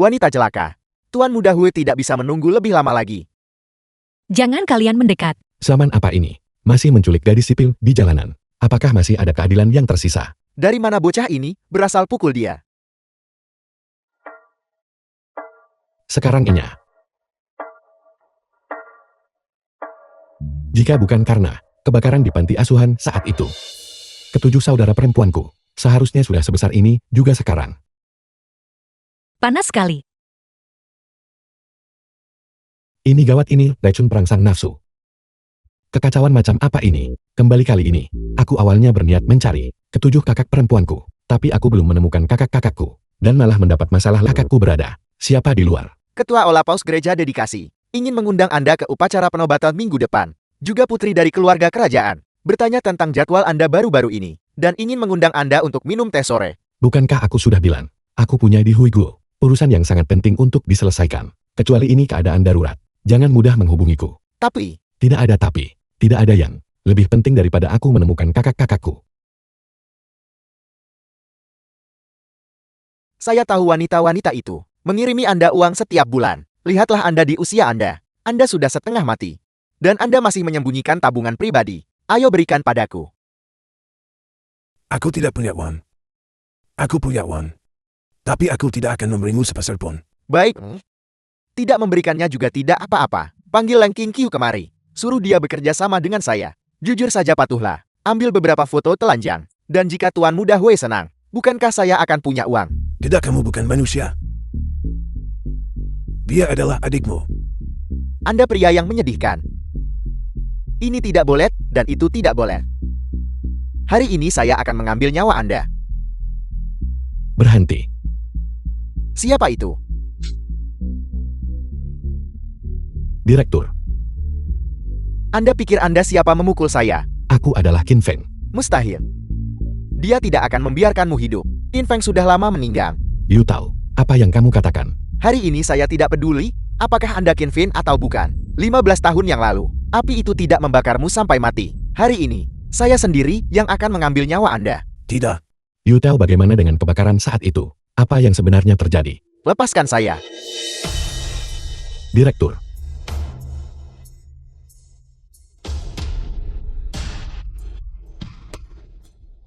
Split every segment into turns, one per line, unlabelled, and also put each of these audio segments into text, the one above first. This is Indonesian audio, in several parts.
wanita celaka. Tuan Muda Hui tidak bisa menunggu lebih lama lagi.
Jangan kalian mendekat.
Zaman apa ini? Masih menculik gadis sipil di jalanan. Apakah masih ada keadilan yang tersisa?
Dari mana bocah ini berasal pukul dia?
Sekarang inya. Jika bukan karena kebakaran di panti asuhan saat itu, ketujuh saudara perempuanku seharusnya sudah sebesar ini juga sekarang.
Panas sekali.
Ini gawat, ini racun perangsang nafsu. Kekacauan macam apa ini? Kembali kali ini, aku awalnya berniat mencari ketujuh kakak perempuanku, tapi aku belum menemukan kakak-kakakku, dan malah mendapat masalah kakakku berada. Siapa di luar?
Ketua Olapaus Gereja Dedikasi ingin mengundang Anda ke upacara penobatan minggu depan. Juga putri dari keluarga kerajaan bertanya tentang jadwal Anda baru-baru ini, dan ingin mengundang Anda untuk minum teh sore.
Bukankah aku sudah bilang, aku punya di Huiguo urusan yang sangat penting untuk diselesaikan. Kecuali ini keadaan darurat. Jangan mudah menghubungiku.
Tapi,
Tidak ada tapi. Tidak ada yang lebih penting daripada aku menemukan kakak-kakakku.
saya tahu wanita-wanita itu mengirimi Anda uang setiap bulan. Lihatlah Anda di usia Anda. Anda sudah setengah mati. Dan Anda masih menyembunyikan tabungan pribadi. Ayo berikan padaku.
Aku tidak punya uang. Aku punya uang. Tapi aku tidak akan memberimu sepeser pun.
Baik. Tidak memberikannya juga tidak apa-apa. Panggil Leng King Qiu kemari. Suruh dia bekerja sama dengan saya. Jujur saja patuhlah. Ambil beberapa foto telanjang. Dan jika Tuan Muda Hui senang, bukankah saya akan punya uang?
Tidak, kamu bukan manusia. Dia adalah adikmu.
Anda pria yang menyedihkan. Ini tidak boleh, dan itu tidak boleh. Hari ini saya akan mengambil nyawa Anda.
Berhenti.
Siapa itu?
Direktur,
Anda pikir Anda siapa memukul saya?
aku adalah Qin Feng.
Mustahil. Dia tidak akan membiarkanmu hidup. Qin Feng sudah lama meninggal.
You tahu apa yang kamu katakan?
Hari ini saya tidak peduli apakah Anda Qin Feng atau bukan. 15 tahun yang lalu, api itu tidak membakarmu sampai mati. Hari ini, saya sendiri yang akan mengambil nyawa Anda.
Tidak.
You tahu bagaimana dengan kebakaran saat itu? Apa yang sebenarnya terjadi?
Lepaskan saya.
Direktur,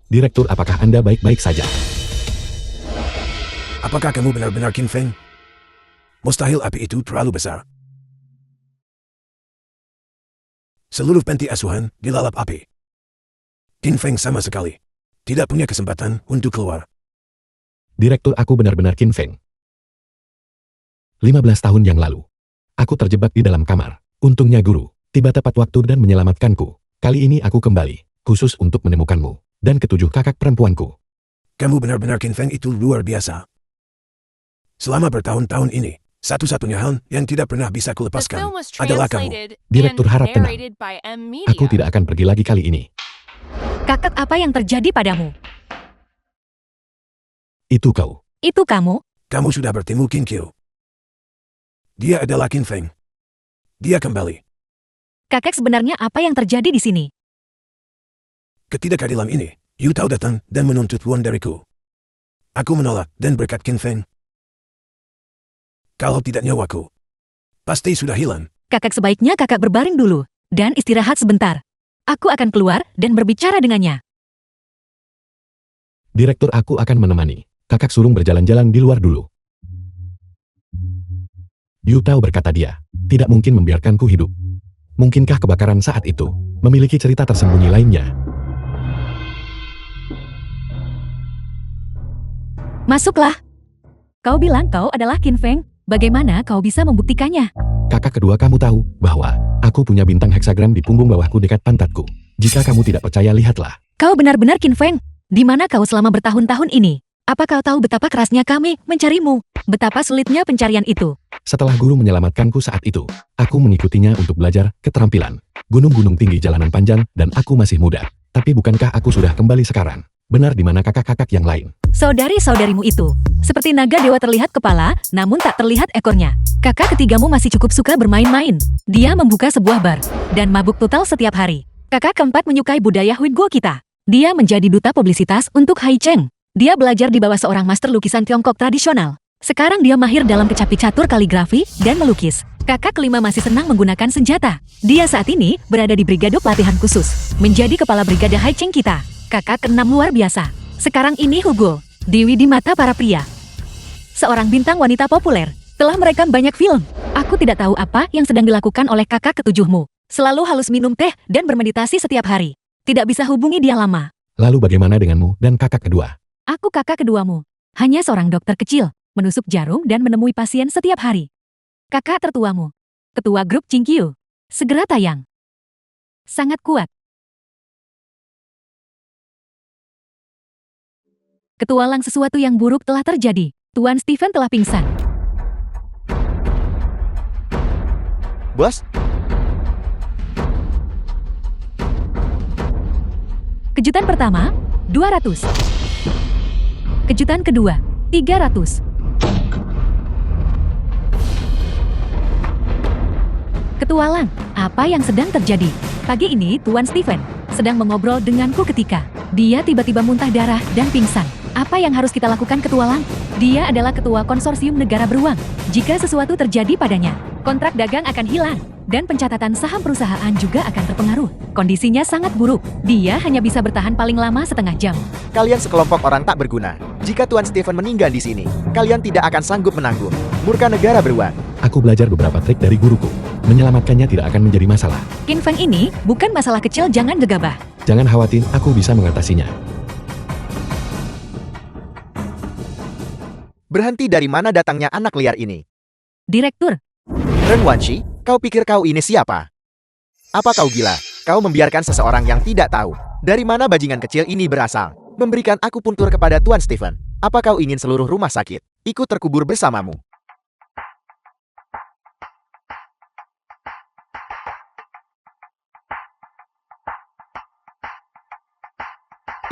Direktur, apakah Anda baik-baik saja?
Apakah kamu benar-benar Qin Feng? Mustahil, api itu terlalu besar. Seluruh panti asuhan dilalap api. Qin Feng sama sekali tidak punya kesempatan untuk keluar.
Direktur, aku benar-benar Qin Feng. 15 tahun yang lalu, aku terjebak di dalam kamar. Untungnya guru tiba tepat waktu dan menyelamatkanku. Kali ini aku kembali, khusus untuk menemukanmu dan ketujuh kakak perempuanku.
Kamu benar-benar Qin Feng, itu luar biasa. Selama bertahun-tahun ini, satu-satunya hal yang tidak pernah bisa kulepaskan adalah kamu.
Direktur, harap tenang. Aku tidak akan pergi lagi kali ini.
Kakak, apa yang terjadi padamu?
Itu kau.
Itu kamu?
Kamu sudah bertemu Qin Qiu. Dia adalah Qin Feng. Dia kembali.
Kakak, sebenarnya apa yang terjadi di sini?
Ketidakadilan ini, Yu Tao datang dan menuntut uang dariku. Aku menolak dan berkat Qin Feng, kalau tidak nyawaku pasti sudah hilang.
Kakak, sebaiknya kakak berbaring dulu dan istirahat sebentar. Aku akan keluar dan berbicara dengannya.
Direktur, aku akan menemani kakak sulung berjalan-jalan di luar dulu. You Tao, berkata dia, tidak mungkin membiarkanku hidup. Mungkinkah kebakaran saat itu memiliki cerita tersembunyi lainnya?
Masuklah. Kau bilang kau adalah Qin Feng. Bagaimana kau bisa membuktikannya?
Kakak kedua, kamu tahu bahwa aku punya bintang heksagram di punggung bawahku dekat pantatku. Jika kamu tidak percaya, lihatlah.
Kau benar-benar Qin Feng. Di mana kau selama bertahun-tahun ini? Apa kau tahu betapa kerasnya kami mencarimu? Betapa sulitnya pencarian itu?
Setelah guru menyelamatkanku saat itu, aku mengikutinya untuk belajar keterampilan. Gunung-gunung tinggi, jalanan panjang, dan aku masih muda. Tapi bukankah aku sudah kembali sekarang? Benar, di mana kakak-kakak yang lain?
Saudari-saudarimu itu seperti naga dewa, terlihat kepala, namun tak terlihat ekornya. Kakak ketigamu masih cukup suka bermain-main. Dia membuka sebuah bar dan mabuk total setiap hari. Kakak keempat menyukai budaya Huiguo kita. Dia menjadi duta publisitas untuk Hai Cheng. Dia belajar di bawah seorang master lukisan Tiongkok tradisional. Sekarang dia mahir dalam kecapi catur kaligrafi dan melukis. Kakak kelima masih senang menggunakan senjata. Dia saat ini berada di brigade pelatihan khusus, menjadi kepala brigade Hai Cheng kita. Kakak keenam luar biasa. Sekarang ini Hugo, dewi di mata para pria. Seorang bintang wanita populer, telah merekam banyak film. Aku tidak tahu apa yang sedang dilakukan oleh kakak ketujuhmu. Selalu halus minum teh dan bermeditasi setiap hari. Tidak bisa hubungi dia lama.
Lalu bagaimana denganmu dan kakak kedua?
Aku kakak keduamu. Hanya seorang dokter kecil, menusuk jarum dan menemui pasien setiap hari. Kakak tertuamu, ketua grup Chingqiu. Segera tayang. Sangat kuat. Ketualang sesuatu yang buruk telah terjadi. Tuan Stephen telah pingsan.
Bos,
Kejutan pertama, 200. Kejutan kedua, 300. Ketualang, apa yang sedang terjadi? Pagi ini Tuan Stephen sedang mengobrol denganku ketika dia tiba-tiba muntah darah dan pingsan. Apa yang harus kita lakukan Ketualang? Dia adalah ketua konsorsium negara beruang. Jika sesuatu terjadi padanya, kontrak dagang akan hilang. Dan pencatatan saham perusahaan juga akan terpengaruh. Kondisinya sangat buruk. Dia hanya bisa bertahan paling lama setengah jam.
kalian sekelompok orang tak berguna. Jika Tuan Stephen meninggal di sini, kalian tidak akan sanggup menanggung murka negara beruang.
Aku belajar beberapa trik dari guruku. Menyelamatkannya tidak akan menjadi masalah.
Qin Feng ini bukan masalah kecil, jangan gegabah.
Jangan khawatir, aku bisa mengatasinya.
Berhenti, dari mana datangnya anak liar ini?
Direktur,
Ren Wanshi, kau pikir kau ini siapa? Apa kau gila? Kau membiarkan seseorang yang tidak tahu dari mana bajingan kecil ini berasal memberikan aku puntur kepada Tuan Stephen. Apa kau ingin seluruh rumah sakit ikut terkubur bersamamu?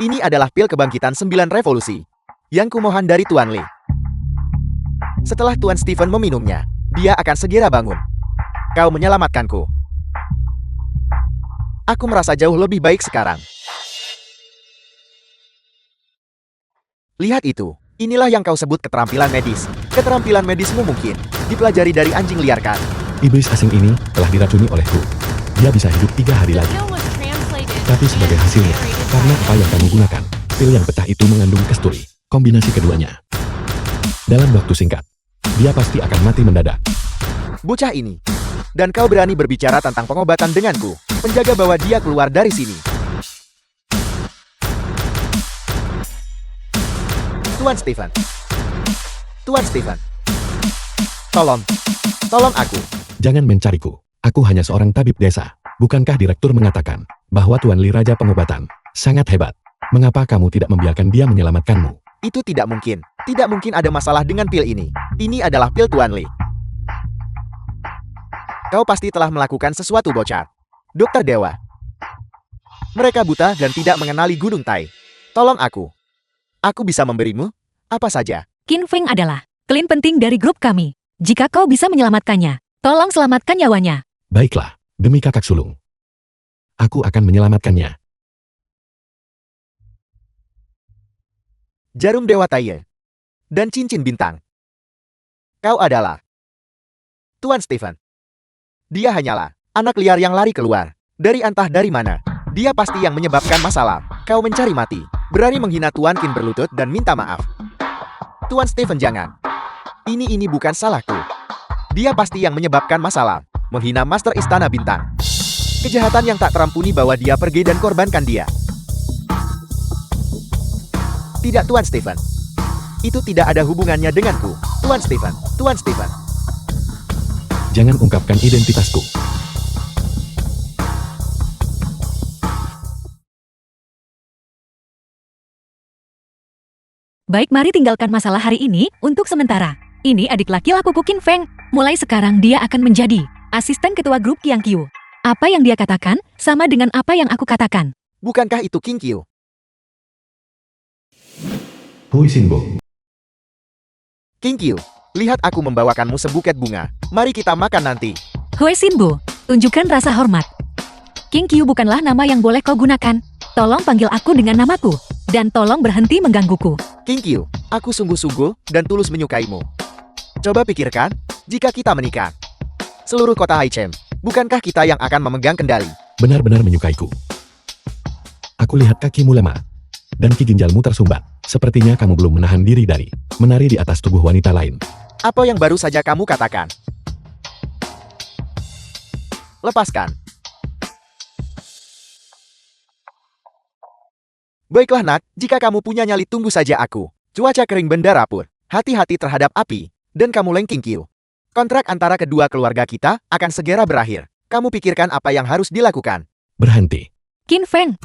Ini adalah pil kebangkitan 9 revolusi yang kumohon dari Tuan Li. Setelah Tuan Stephen meminumnya, dia akan segera bangun. Kau menyelamatkanku. Aku merasa jauh lebih baik sekarang. Lihat itu. Inilah yang kau sebut keterampilan medis. Keterampilan medismu mungkin dipelajari dari anjing liar kan?
Iblis asing ini telah diracuni olehku. Dia bisa hidup 3 hari lagi. Tapi sebagai hasilnya, karena apa yang kamu gunakan, pil yang pecah itu mengandung kasturi. Kombinasi keduanya. Dalam waktu singkat, dia pasti akan mati mendadak.
Bocah ini. Dan kau berani berbicara tentang pengobatan denganku. Penjaga bawa dia keluar dari sini. Tuan Stephen. Tuan Stephen. Tolong aku.
Jangan mencariku. Aku hanya seorang tabib desa. Bukankah direktur mengatakan bahwa Tuan Li Raja Pengobatan sangat hebat? Mengapa kamu tidak membiarkan dia menyelamatkanmu?
Itu tidak mungkin. Tidak mungkin ada masalah dengan pil ini. Ini adalah pil Tuan Li. Kau pasti telah melakukan sesuatu, bocah. Dokter Dewa. Mereka buta dan tidak mengenali Gunung Tai. Tolong aku. Aku bisa memberimu apa saja.
Qin Feng adalah klien penting dari grup kami. Jika kau bisa menyelamatkannya, tolong selamatkan nyawanya.
Baiklah, demi kakak sulung. Aku akan menyelamatkannya.
Jarum Dewa Taiye. Dan cincin bintang. Kau adalah Tuan Stephen. Dia hanyalah anak liar yang lari keluar. Dari entah dari mana. Dia pasti yang menyebabkan masalah. Kau mencari mati. Berani menghina Tuan Qin berlutut dan minta maaf. Tuan Stephen, jangan. Ini bukan salahku. Dia pasti yang menyebabkan masalah. Menghina Master Istana Bintang. Kejahatan yang tak terampuni bawa dia pergi dan korbankan dia. Tidak, Tuan Stephen. Itu tidak ada hubungannya denganku. Tuan Stephen. Tuan Stephen.
Jangan ungkapkan identitasku.
Baik, mari tinggalkan masalah hari ini untuk sementara. Ini adik laki lakuku Qin Feng. Mulai sekarang dia akan menjadi asisten ketua grup Qiangqiu. Apa yang dia katakan sama dengan apa yang aku katakan.
Bukankah itu Qiangqiu?
Hui Xinbo.
Qiangqiu, lihat aku membawakanmu sebuket bunga. Mari kita makan nanti.
Hui Xinbo, tunjukkan rasa hormat. Qiangqiu bukanlah nama yang boleh kau gunakan. Tolong panggil aku dengan namaku. Dan tolong berhenti menggangguku.
Qiangqiu, aku sungguh-sungguh dan tulus menyukaimu. Coba pikirkan, jika kita menikah. Seluruh kota Haichem, bukankah kita yang akan memegang kendali?
Benar-benar menyukaiku. Aku lihat kakimu lemah. Dan ki ginjalmu tersumbat. Sepertinya kamu belum menahan diri dari menari di atas tubuh wanita lain.
Apa yang baru saja kamu katakan? Lepaskan. Baiklah nak, jika kamu punya nyali tunggu saja aku. Cuaca kering benda rapur. Hati-hati terhadap api. Dan kamu Leng Qingqiu. Kontrak antara kedua keluarga kita akan segera berakhir. Kamu pikirkan apa yang harus dilakukan.
Berhenti.
Qin Feng,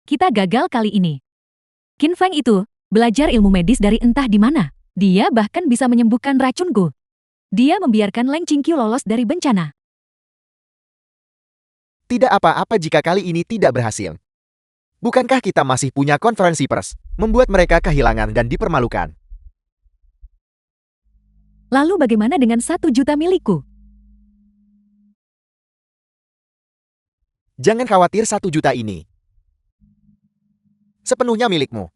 kita gagal kali ini. Qin Feng itu belajar ilmu medis dari entah di mana. Dia bahkan bisa menyembuhkan racunku. Dia membiarkan Leng Qingqiu lolos dari bencana.
Tidak apa-apa jika kali ini tidak berhasil. Bukankah kita masih punya konferensi pers, membuat mereka kehilangan dan dipermalukan?
Lalu bagaimana dengan 1 juta milikku?
Jangan khawatir 1 juta ini. Sepenuhnya milikmu.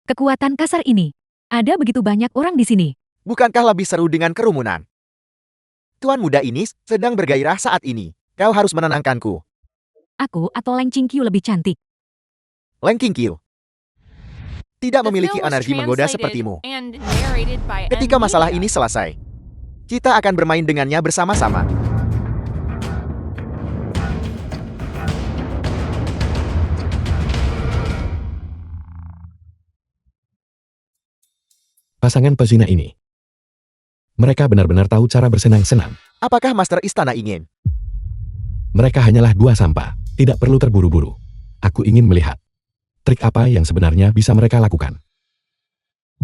Kekuatan kasar ini. Ada begitu banyak orang di sini.
Bukankah lebih seru dengan kerumunan? Tuan muda ini sedang bergairah saat ini. Kau harus menenangkanku.
Aku atau Leng Qingqiu lebih cantik.
Leng Qingqiu tidak memiliki energi menggoda sepertimu. Ketika masalah ini selesai, kita akan bermain dengannya bersama-sama.
Pasangan pezina ini. Mereka benar-benar tahu cara bersenang-senang.
Apakah Master Istana ingin?
Mereka hanyalah dua sampah. Tidak perlu terburu-buru. Aku ingin melihat trik apa yang sebenarnya bisa mereka lakukan.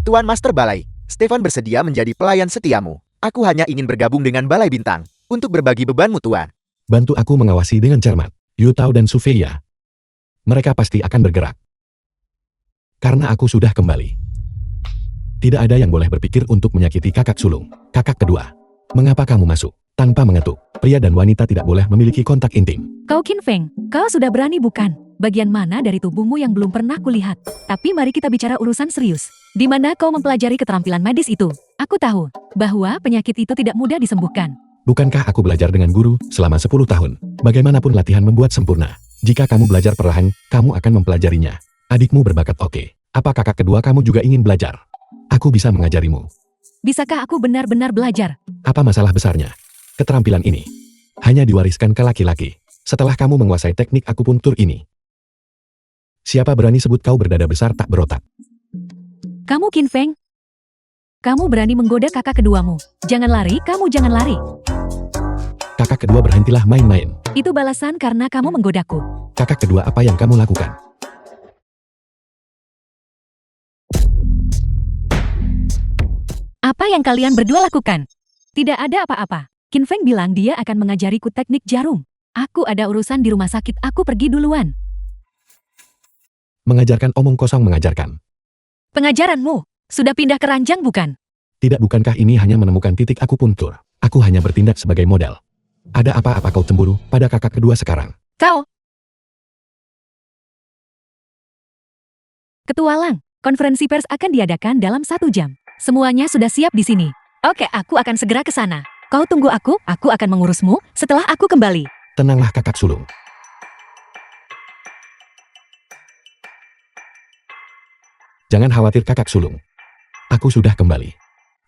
Tuan Master Balai, Stefan bersedia menjadi pelayan setiamu. Aku hanya ingin bergabung dengan Balai Bintang untuk berbagi bebanmu, Tuan.
Bantu aku mengawasi dengan cermat. Yu Tao dan Su Feiya. Mereka pasti akan bergerak. Karena aku sudah kembali. Tidak ada yang boleh berpikir untuk menyakiti kakak sulung. Kakak kedua. Mengapa kamu masuk? Tanpa mengetuk. Pria dan wanita tidak boleh memiliki kontak intim.
Kau Qin Feng, kau sudah berani bukan? Bagian mana dari tubuhmu yang belum pernah kulihat? Tapi mari kita bicara urusan serius. Di mana kau mempelajari keterampilan medis itu? Aku tahu bahwa penyakit itu tidak mudah disembuhkan.
Bukankah aku belajar dengan guru selama 10 tahun? Bagaimanapun latihan membuat sempurna. Jika kamu belajar perlahan, kamu akan mempelajarinya. Adikmu berbakat oke. Apa kakak kedua kamu juga ingin belajar? Aku bisa mengajarimu.
Bisakah aku benar-benar belajar?
Apa masalah besarnya? Keterampilan ini hanya diwariskan ke laki-laki. Setelah kamu menguasai teknik akupuntur ini. Siapa berani sebut kau berdada besar tak berotak?
Kamu Qin Feng? Kamu berani menggoda kakak keduamu. Jangan lari, kamu jangan lari.
Kakak kedua berhentilah main-main.
Itu balasan karena kamu menggodaku.
Kakak kedua apa yang kamu lakukan?
Apa yang kalian berdua lakukan? Tidak ada apa-apa. Qin Feng bilang dia akan mengajariku teknik jarum. Aku ada urusan di rumah sakit, aku pergi duluan.
Mengajarkan omong kosong mengajarkan.
Pengajaranmu sudah pindah ke ranjang bukan?
Tidak, bukankah ini hanya menemukan titik akupuntur? Aku hanya bertindak sebagai model. Ada apa-apa kau cemburu pada kakak kedua sekarang?
Kau. Ketua Lang, konferensi pers akan diadakan dalam 1 jam. Semuanya sudah siap di sini. Oke, aku akan segera ke sana. Kau tunggu aku akan mengurusmu setelah aku kembali.
Tenanglah kakak sulung. Jangan khawatir kakak sulung. Aku sudah kembali.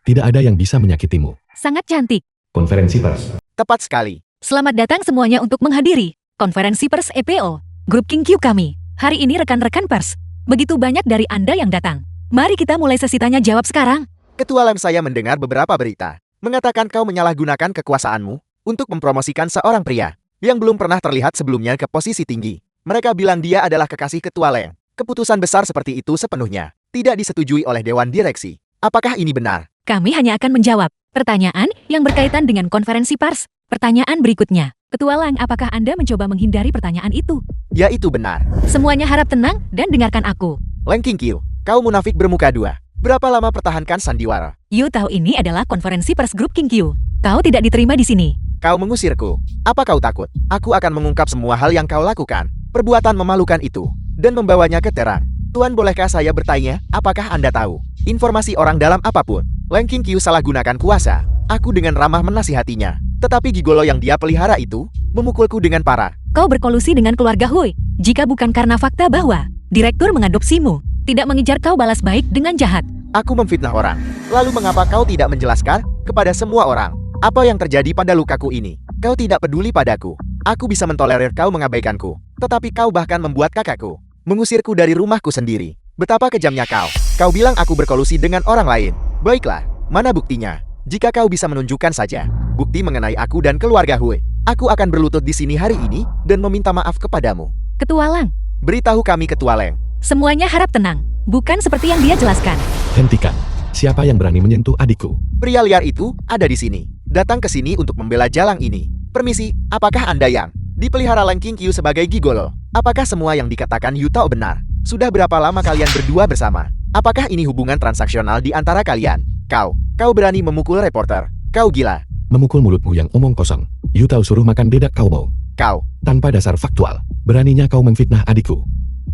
Tidak ada yang bisa menyakitimu.
Sangat cantik.
Konferensi pers.
Tepat sekali.
Selamat datang semuanya untuk menghadiri konferensi pers EPO, grup Qingqiu kami. Hari ini rekan-rekan pers, begitu banyak dari Anda yang datang. Mari kita mulai sesi tanya jawab sekarang.
Ketua Lam, saya mendengar beberapa berita. Mengatakan kau menyalahgunakan kekuasaanmu untuk mempromosikan seorang pria yang belum pernah terlihat sebelumnya ke posisi tinggi. Mereka bilang dia adalah kekasih Ketua Leng. Keputusan besar seperti itu sepenuhnya tidak disetujui oleh Dewan Direksi. Apakah ini benar?
Kami hanya akan menjawab pertanyaan yang berkaitan dengan konferensi pers. Pertanyaan berikutnya. Ketua Lang, apakah Anda mencoba menghindari pertanyaan itu?
Ya itu benar.
Semuanya harap tenang dan dengarkan aku.
Lang Qingqiu, kau munafik bermuka dua. Berapa lama pertahankan sandiwara?
You tahu ini adalah konferensi pers grup Qingqiu. Kau tidak diterima di sini.
Kau mengusirku. Apa kau takut? Aku akan mengungkap semua hal yang kau lakukan. Perbuatan memalukan itu. Dan membawanya ke terang. Tuan, bolehkah saya bertanya, apakah Anda tahu informasi orang dalam apapun? Lang Qingqiu salah gunakan kuasa. Aku dengan ramah menasihatinya. Tetapi gigolo yang dia pelihara itu memukulku dengan parah.
Kau berkolusi dengan keluarga Hui. Jika bukan karena fakta bahwa direktur mengadopsimu, tidak mengejar kau balas baik dengan jahat.
Aku memfitnah orang. Lalu mengapa kau tidak menjelaskan kepada semua orang apa yang terjadi pada lukaku ini? Kau tidak peduli padaku. Aku bisa mentolerir kau mengabaikanku. Tetapi kau bahkan membuat kakakku mengusirku dari rumahku sendiri. Betapa kejamnya kau. Kau bilang aku berkolusi dengan orang lain. Baiklah, mana buktinya? Jika kau bisa menunjukkan saja bukti mengenai aku dan keluarga Hui, aku akan berlutut di sini hari ini dan meminta maaf kepadamu.
Ketua Lang,
Beritahu kami, Ketua Lang.
semuanya harap tenang. Bukan seperti yang dia jelaskan.
Hentikan. Siapa yang berani menyentuh adikku?
Pria liar itu ada di sini. Datang ke sini untuk membela jalang ini. Permisi, apakah Anda yang dipelihara Lang Qingqiu sebagai gigolo? Apakah semua yang dikatakan Yu Tao benar? Sudah berapa lama kalian berdua bersama? Apakah ini hubungan transaksional di antara kalian? Kau berani memukul reporter. Kau gila.
Memukul mulutmu yang omong kosong. You tahu suruh makan dedak kau mau.
Kau.
Tanpa dasar faktual. Beraninya kau memfitnah adikku.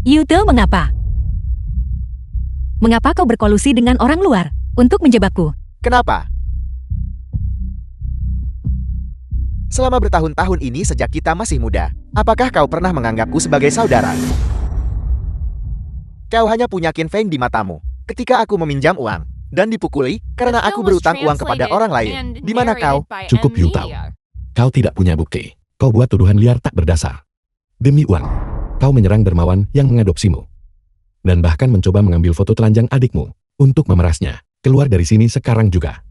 You tahu mengapa? Mengapa kau berkolusi dengan orang luar untuk menjebakku?
Kenapa? Selama bertahun-tahun ini sejak kita masih muda, apakah kau pernah menganggapku sebagai saudara? Kau hanya punya Qin Feng di matamu. Ketika aku meminjam uang dan dipukuli karena aku berutang uang kepada orang lain. Di mana kau?
Cukup You tahu. Kau tidak punya bukti. Kau buat tuduhan liar tak berdasar. Demi uang, kau menyerang dermawan yang mengadopsimu. Dan bahkan mencoba mengambil foto telanjang adikmu untuk memerasnya. Keluar dari sini sekarang juga.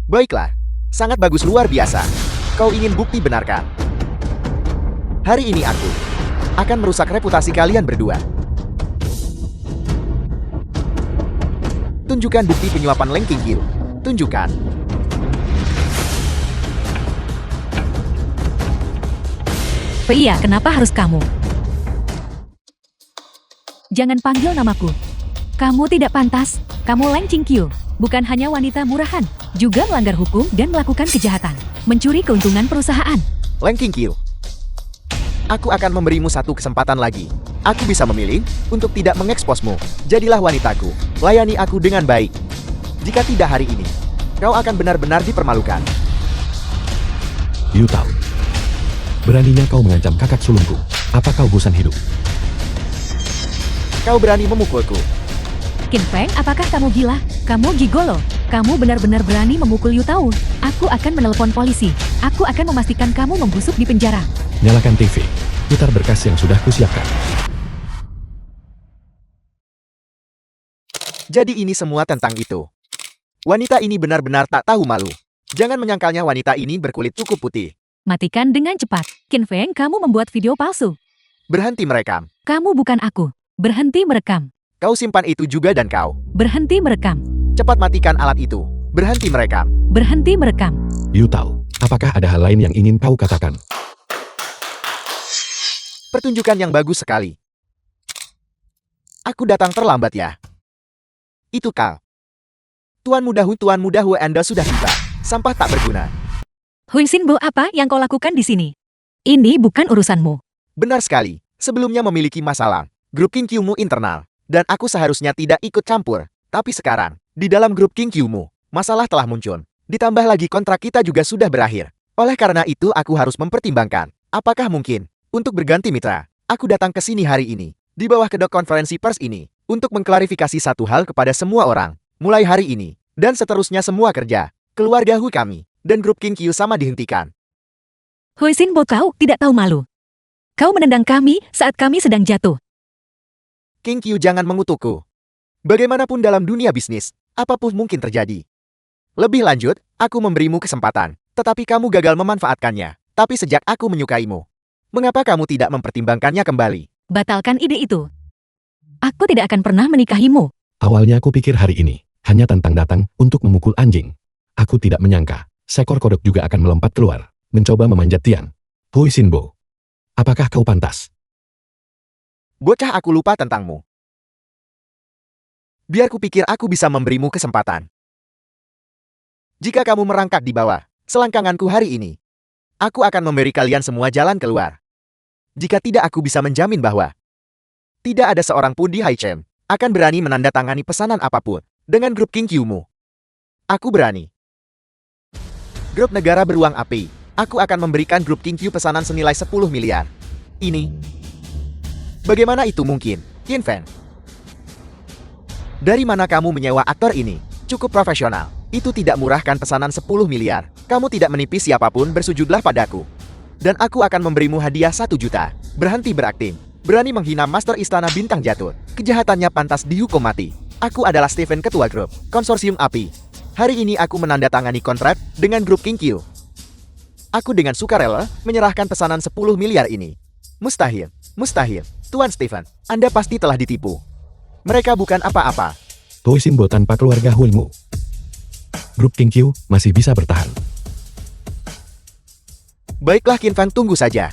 Baiklah, sangat bagus, luar biasa. Kau ingin bukti, benarkan? Hari ini aku akan merusak reputasi kalian berdua. Tunjukkan bukti penyuapan Lang Qingqiu. Tunjukkan.
Iya, kenapa harus kamu? Jangan panggil namaku. Kamu tidak pantas. Kamu Lang Qingqiu. Bukan hanya wanita murahan, juga melanggar hukum dan melakukan kejahatan. Mencuri keuntungan perusahaan.
Lang Qingqiu, aku akan memberimu satu kesempatan lagi. Aku bisa memilih untuk tidak mengeksposmu. Jadilah wanitaku. Layani aku dengan baik. Jika tidak hari ini, kau akan benar-benar dipermalukan.
You tahu. Beraninya kau mengancam kakak sulungku. Apa kau bosan hidup?
Kau berani memukulku.
Qin Feng, apakah kamu gila? Kamu gigolo. Kamu benar-benar berani memukul Yu Tao. Aku akan menelpon polisi. Aku akan memastikan kamu membusuk di penjara.
Nyalakan TV. Putar berkas yang sudah kusiapkan.
Jadi ini semua tentang itu. Wanita ini benar-benar tak tahu malu. Jangan menyangkalnya wanita ini berkulit cukup putih.
Matikan dengan cepat. Qin Feng, kamu membuat video palsu.
Berhenti merekam.
Kamu bukan aku. Berhenti merekam.
Kau simpan itu juga dan kau.
Berhenti merekam.
Cepat matikan alat itu. Berhenti merekam.
Berhenti merekam.
You tahu. Apakah ada hal lain yang ingin kau katakan?
Pertunjukan yang bagus sekali. Aku datang terlambat ya. Itu kau. Tuan Muda Hu, Anda sudah tiba. Sampah tak berguna.
Hui Xinbo, apa yang kau lakukan di sini? Ini bukan urusanmu.
Benar sekali. Sebelumnya memiliki masalah. Grup Qingqiu-mu internal. Dan aku seharusnya tidak ikut campur. Tapi sekarang, di dalam grup Qingqiu-mu, masalah telah muncul. Ditambah lagi kontrak kita juga sudah berakhir. Oleh karena itu aku harus mempertimbangkan. Apakah mungkin untuk berganti mitra? Aku datang ke sini hari ini. Di bawah kedok konferensi pers ini. Untuk mengklarifikasi satu hal kepada semua orang. Mulai hari ini. Dan seterusnya semua kerja. Keluarga Hu kami. Dan grup Qingqiu sama dihentikan.
Hui Xinbo, kau tidak tahu malu. Kau menendang kami saat kami sedang jatuh.
Qingqiu, jangan mengutukku. Bagaimanapun dalam dunia bisnis, apapun mungkin terjadi. Lebih lanjut, aku memberimu kesempatan, tetapi kamu gagal memanfaatkannya. Tapi sejak aku menyukaimu, mengapa kamu tidak mempertimbangkannya kembali?
Batalkan ide itu. Aku tidak akan pernah menikahimu.
Awalnya aku pikir hari ini hanya tentang datang untuk memukul anjing. Aku tidak menyangka, seekor kodok juga akan melompat keluar, mencoba memanjat tiang. Hui Shinbo, apakah kau pantas?
Bocah, aku lupa tentangmu. Biar kupikir aku bisa memberimu kesempatan. Jika kamu merangkak di bawah selangkanganku hari ini, aku akan memberi kalian semua jalan keluar. Jika tidak, aku bisa menjamin bahwa tidak ada seorang pun di Haichem akan berani menandatangani pesanan apapun dengan grup King Q-mu. Aku berani. Grup negara beruang api, aku akan memberikan grup King Q pesanan senilai 10 miliar. Ini. Bagaimana itu mungkin, Qin Feng? Dari mana kamu menyewa aktor ini? Cukup profesional. Itu tidak murahkan pesanan 10 miliar. Kamu tidak menipis siapapun, bersujudlah padaku. Dan aku akan memberimu hadiah 1 juta. Berhenti berakting. Berani menghina Master Istana Bintang Jatuh. Kejahatannya pantas dihukum mati. Aku adalah Stephen, ketua grup Konsorsium Api. Hari ini aku menandatangani kontrak dengan grup King Q. Aku dengan sukarela menyerahkan pesanan 10 miliar ini. Mustahil. Mustahil. Tuan Stephen, Anda pasti telah ditipu. Mereka bukan apa-apa.
Hui Shinbo tanpa keluarga Huimu. Grup King Q masih bisa bertahan.
Baiklah Qin Feng, tunggu saja.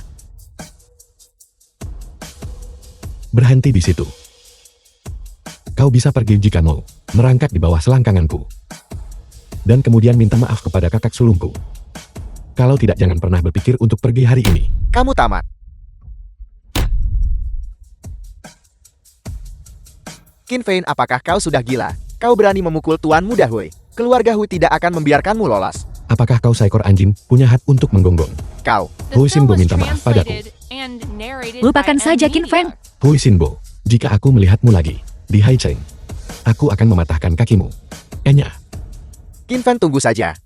Berhenti di situ. Kau bisa pergi jika mau, merangkak di bawah selangkanganku. Dan kemudian minta maaf kepada kakak sulungku. Kalau tidak, jangan pernah berpikir untuk pergi hari ini.
Kamu tamat. Qin Feng, apakah kau sudah gila? Kau berani memukul Tuan Muda Hui. Keluarga Hui tidak akan membiarkanmu lolos.
Apakah kau seekor anjing punya hak untuk menggonggong?
Kau.
Hui Shinbo minta maaf padaku.
Lupakan saja Qin Feng.
Hui Shinbo, jika aku melihatmu lagi di Haicheng, aku akan mematahkan kakimu. Enya.
Qin Feng, tunggu saja.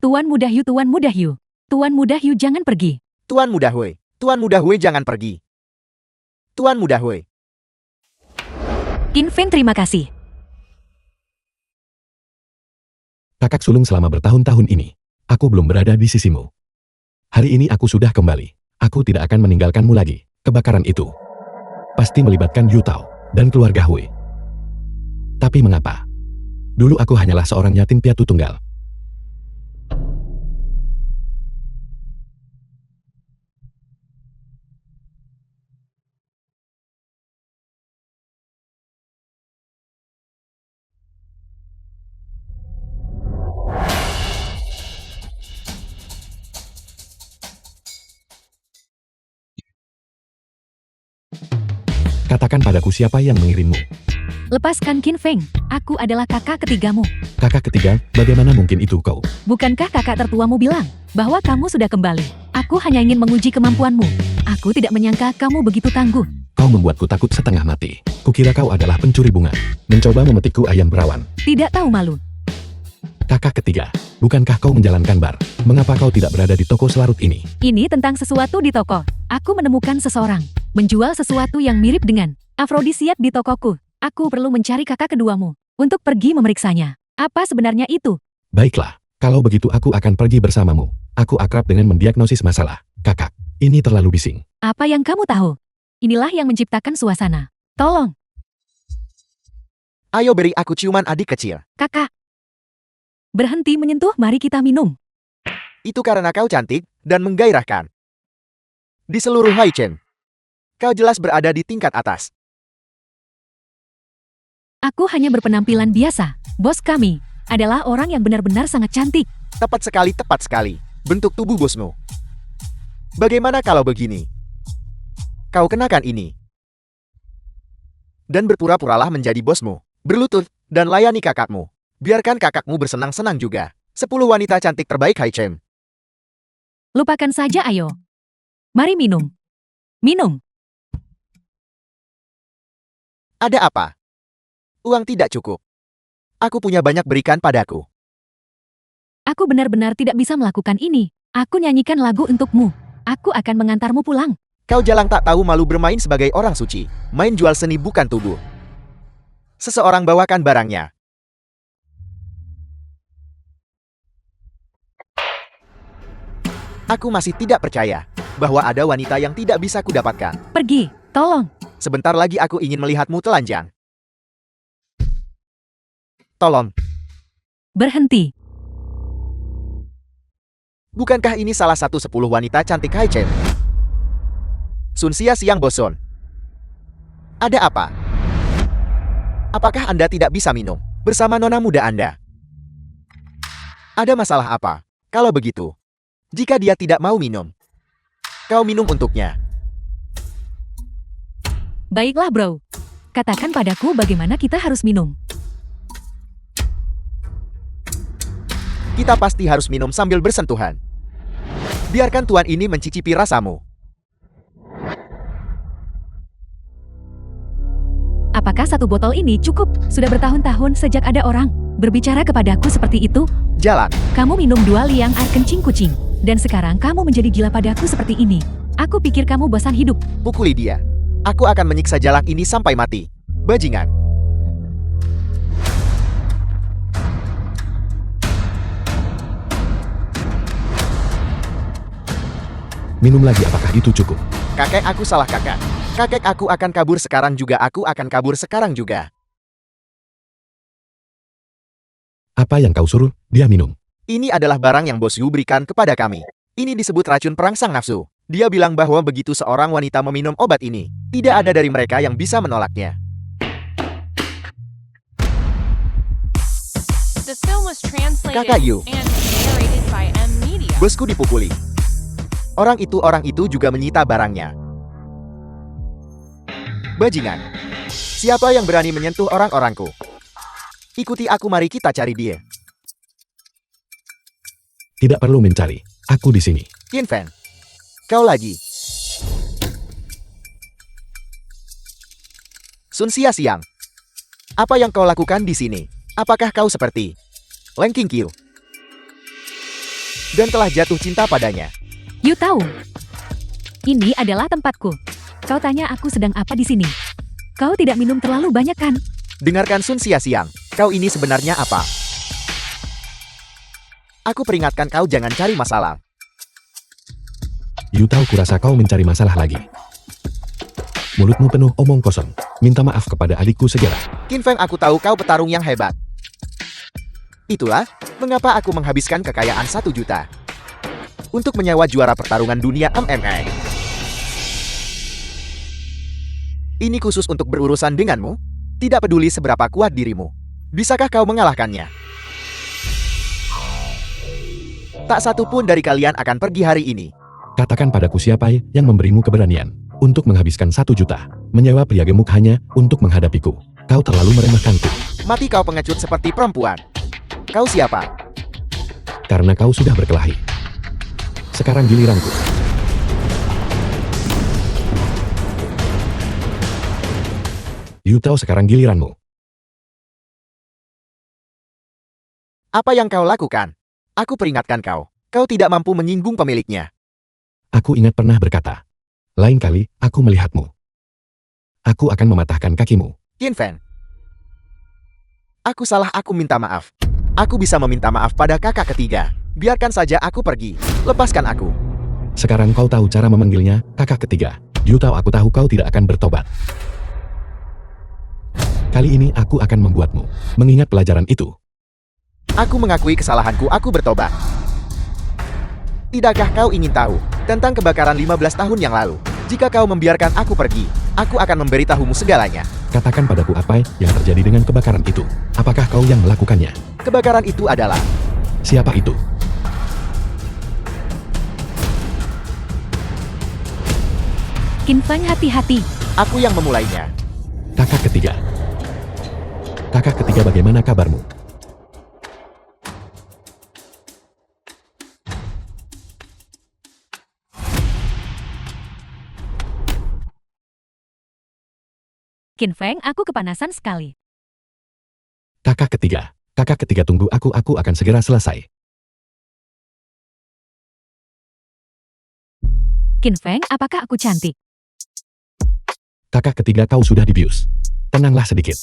Tuan Muda Hyu, Tuan Muda Hyu. Tuan Muda Hyu, jangan pergi.
Tuan Muda Hui. Tuan Muda Hui, jangan pergi. Tuan Muda Hui.
Qin Feng, terima kasih.
Kakak sulung, selama bertahun-tahun ini, aku belum berada di sisimu. Hari ini aku sudah kembali. Aku tidak akan meninggalkanmu lagi. Kebakaran itu pasti melibatkan Yu Tao dan keluarga Hui. Tapi mengapa? Dulu aku hanyalah seorang yatim piatu tunggal. Katakan padaku siapa yang mengirimmu.
Lepaskan Qin Feng. Aku adalah kakak ketigamu.
Kakak ketiga, bagaimana mungkin itu kau?
Bukankah kakak tertuamu bilang bahwa kamu sudah kembali? Aku hanya ingin menguji kemampuanmu. Aku tidak menyangka kamu begitu tangguh.
Kau membuatku takut setengah mati. Kukira kau adalah pencuri bunga. Mencoba memetikku ayam perawan.
Tidak tahu malu.
Kakak ketiga, bukankah kau menjalankan bar? Mengapa kau tidak berada di toko selarut ini?
Ini tentang sesuatu di toko. Aku menemukan seseorang menjual sesuatu yang mirip dengan afrodisiak di tokoku. Aku perlu mencari kakak keduamu untuk pergi memeriksanya. Apa sebenarnya itu?
Baiklah, kalau begitu aku akan pergi bersamamu. Aku akrab dengan mendiagnosis masalah. Kakak, ini terlalu bising.
Apa yang kamu tahu? Inilah yang menciptakan suasana. Tolong,
Ayo beri aku ciuman, adik kecil.
kakak. Berhenti menyentuh, mari kita minum.
Itu karena kau cantik dan menggairahkan. Di seluruh Haichen, kau jelas berada di tingkat atas.
Aku hanya berpenampilan biasa. Bos kami adalah orang yang benar-benar sangat cantik.
Tepat sekali bentuk tubuh bosmu. Bagaimana kalau begini? Kau kenakan ini. Dan berpura-puralah menjadi bosmu. Berlutut dan layani kakakmu. Biarkan kakakmu bersenang-senang juga. 10 wanita cantik terbaik Haichen.
Lupakan saja, ayo. Mari minum. Minum.
Ada apa? Uang tidak cukup. Aku punya banyak, berikan padaku.
Aku benar-benar tidak bisa melakukan ini. Aku nyanyikan lagu untukmu. Aku akan mengantarmu pulang.
Kau jalang tak tahu malu bermain sebagai orang suci. Main jual seni bukan tubuh. Seseorang bawakan barangnya. Aku masih tidak percaya bahwa ada wanita yang tidak bisa kudapatkan.
Pergi, tolong.
Sebentar lagi aku ingin melihatmu telanjang. Tolong,
Berhenti.
bukankah ini salah satu 10 wanita cantik Hai Chen? Sun Xia Xiang boson. Ada apa? Apakah Anda tidak bisa minum bersama nona muda Anda? Ada masalah apa? Kalau begitu, jika dia tidak mau minum, kau minum untuknya.
Baiklah bro. Katakan padaku bagaimana kita harus minum.
Kita pasti harus minum sambil bersentuhan. Biarkan tuan ini mencicipi rasamu.
Apakah satu botol ini cukup? Sudah bertahun-tahun sejak ada orang berbicara kepadaku seperti itu.
Jalan.
Kamu minum 2 liang air kencing kucing. Dan sekarang kamu menjadi gila padaku seperti ini. Aku pikir kamu bosan hidup.
Pukuli dia. Aku akan menyiksa jalak ini sampai mati. Bajingan.
Minum lagi, apakah itu cukup?
Kakek aku salah kakak. Kakek aku akan kabur sekarang juga. Aku akan kabur sekarang juga.
Apa yang kau suruh dia minum?
Ini adalah barang yang Bos Yu berikan kepada kami. Ini disebut racun perangsang nafsu. Dia bilang bahwa begitu seorang wanita meminum obat ini, tidak ada dari mereka yang bisa menolaknya. Kakak Yu. Bosku dipukuli. Orang itu juga menyita barangnya. Bajingan. Siapa yang berani menyentuh orang-orangku? Ikuti aku, mari kita cari dia.
Tidak perlu mencari. Aku di sini.
Qin Feng. Kau lagi. Sun Xia Xiang. Apa yang kau lakukan di sini? Apakah kau seperti Leng Qingqiu dan telah jatuh cinta padanya?
You tahu, ini adalah tempatku. Kau tanya aku sedang apa di sini. Kau tidak minum terlalu banyak kan?
Dengarkan Sun Xia Xiang. Kau ini sebenarnya apa? Aku peringatkan kau jangan cari masalah.
You tahu, kurasa kau mencari masalah lagi. Mulutmu penuh omong kosong. Minta maaf kepada adikku segera.
Qin Feng, aku tahu kau petarung yang hebat. Itulah mengapa aku menghabiskan kekayaan 1 juta untuk menyewa juara pertarungan dunia MMA. Ini khusus untuk berurusan denganmu. Tidak peduli seberapa kuat dirimu. Bisakah kau mengalahkannya? Tak satu pun dari kalian akan pergi hari ini.
Katakan padaku siapa yang memberimu keberanian untuk menghabiskan 1 juta menyewa pria gemuk hanya untuk menghadapiku. Kau terlalu meremehkanku.
Mati kau pengecut seperti perempuan. Kau siapa?
Karena kau sudah berkelahi. Sekarang giliranku. You tahu, sekarang giliranmu.
Apa yang kau lakukan? Aku peringatkan kau. Kau tidak mampu menyinggung pemiliknya.
Aku ingat pernah berkata, lain kali aku melihatmu, aku akan mematahkan kakimu.
Qin Feng. Aku salah, aku minta maaf. Aku bisa meminta maaf pada kakak ketiga. Biarkan saja aku pergi. Lepaskan aku.
Sekarang kau tahu cara memanggilnya, kakak ketiga. You tahu, aku tahu kau tidak akan bertobat. Kali ini aku akan membuatmu mengingat pelajaran itu.
Aku mengakui kesalahanku, aku bertobat. Tidakkah kau ingin tahu tentang kebakaran 15 tahun yang lalu? Jika kau membiarkan aku pergi, aku akan memberitahumu segalanya.
Katakan padaku apa yang terjadi dengan kebakaran itu. Apakah kau yang melakukannya?
Kebakaran itu adalah...
Siapa itu?
Qin Feng, hati-hati.
Aku yang memulainya.
Kakak ketiga. Kakak ketiga, bagaimana kabarmu?
Qin Feng, aku kepanasan sekali.
Kakak ketiga. Kakak ketiga, tunggu, aku akan segera selesai.
Qin Feng, apakah aku cantik?
Kakak ketiga, kau sudah dibius. Tenanglah sedikit.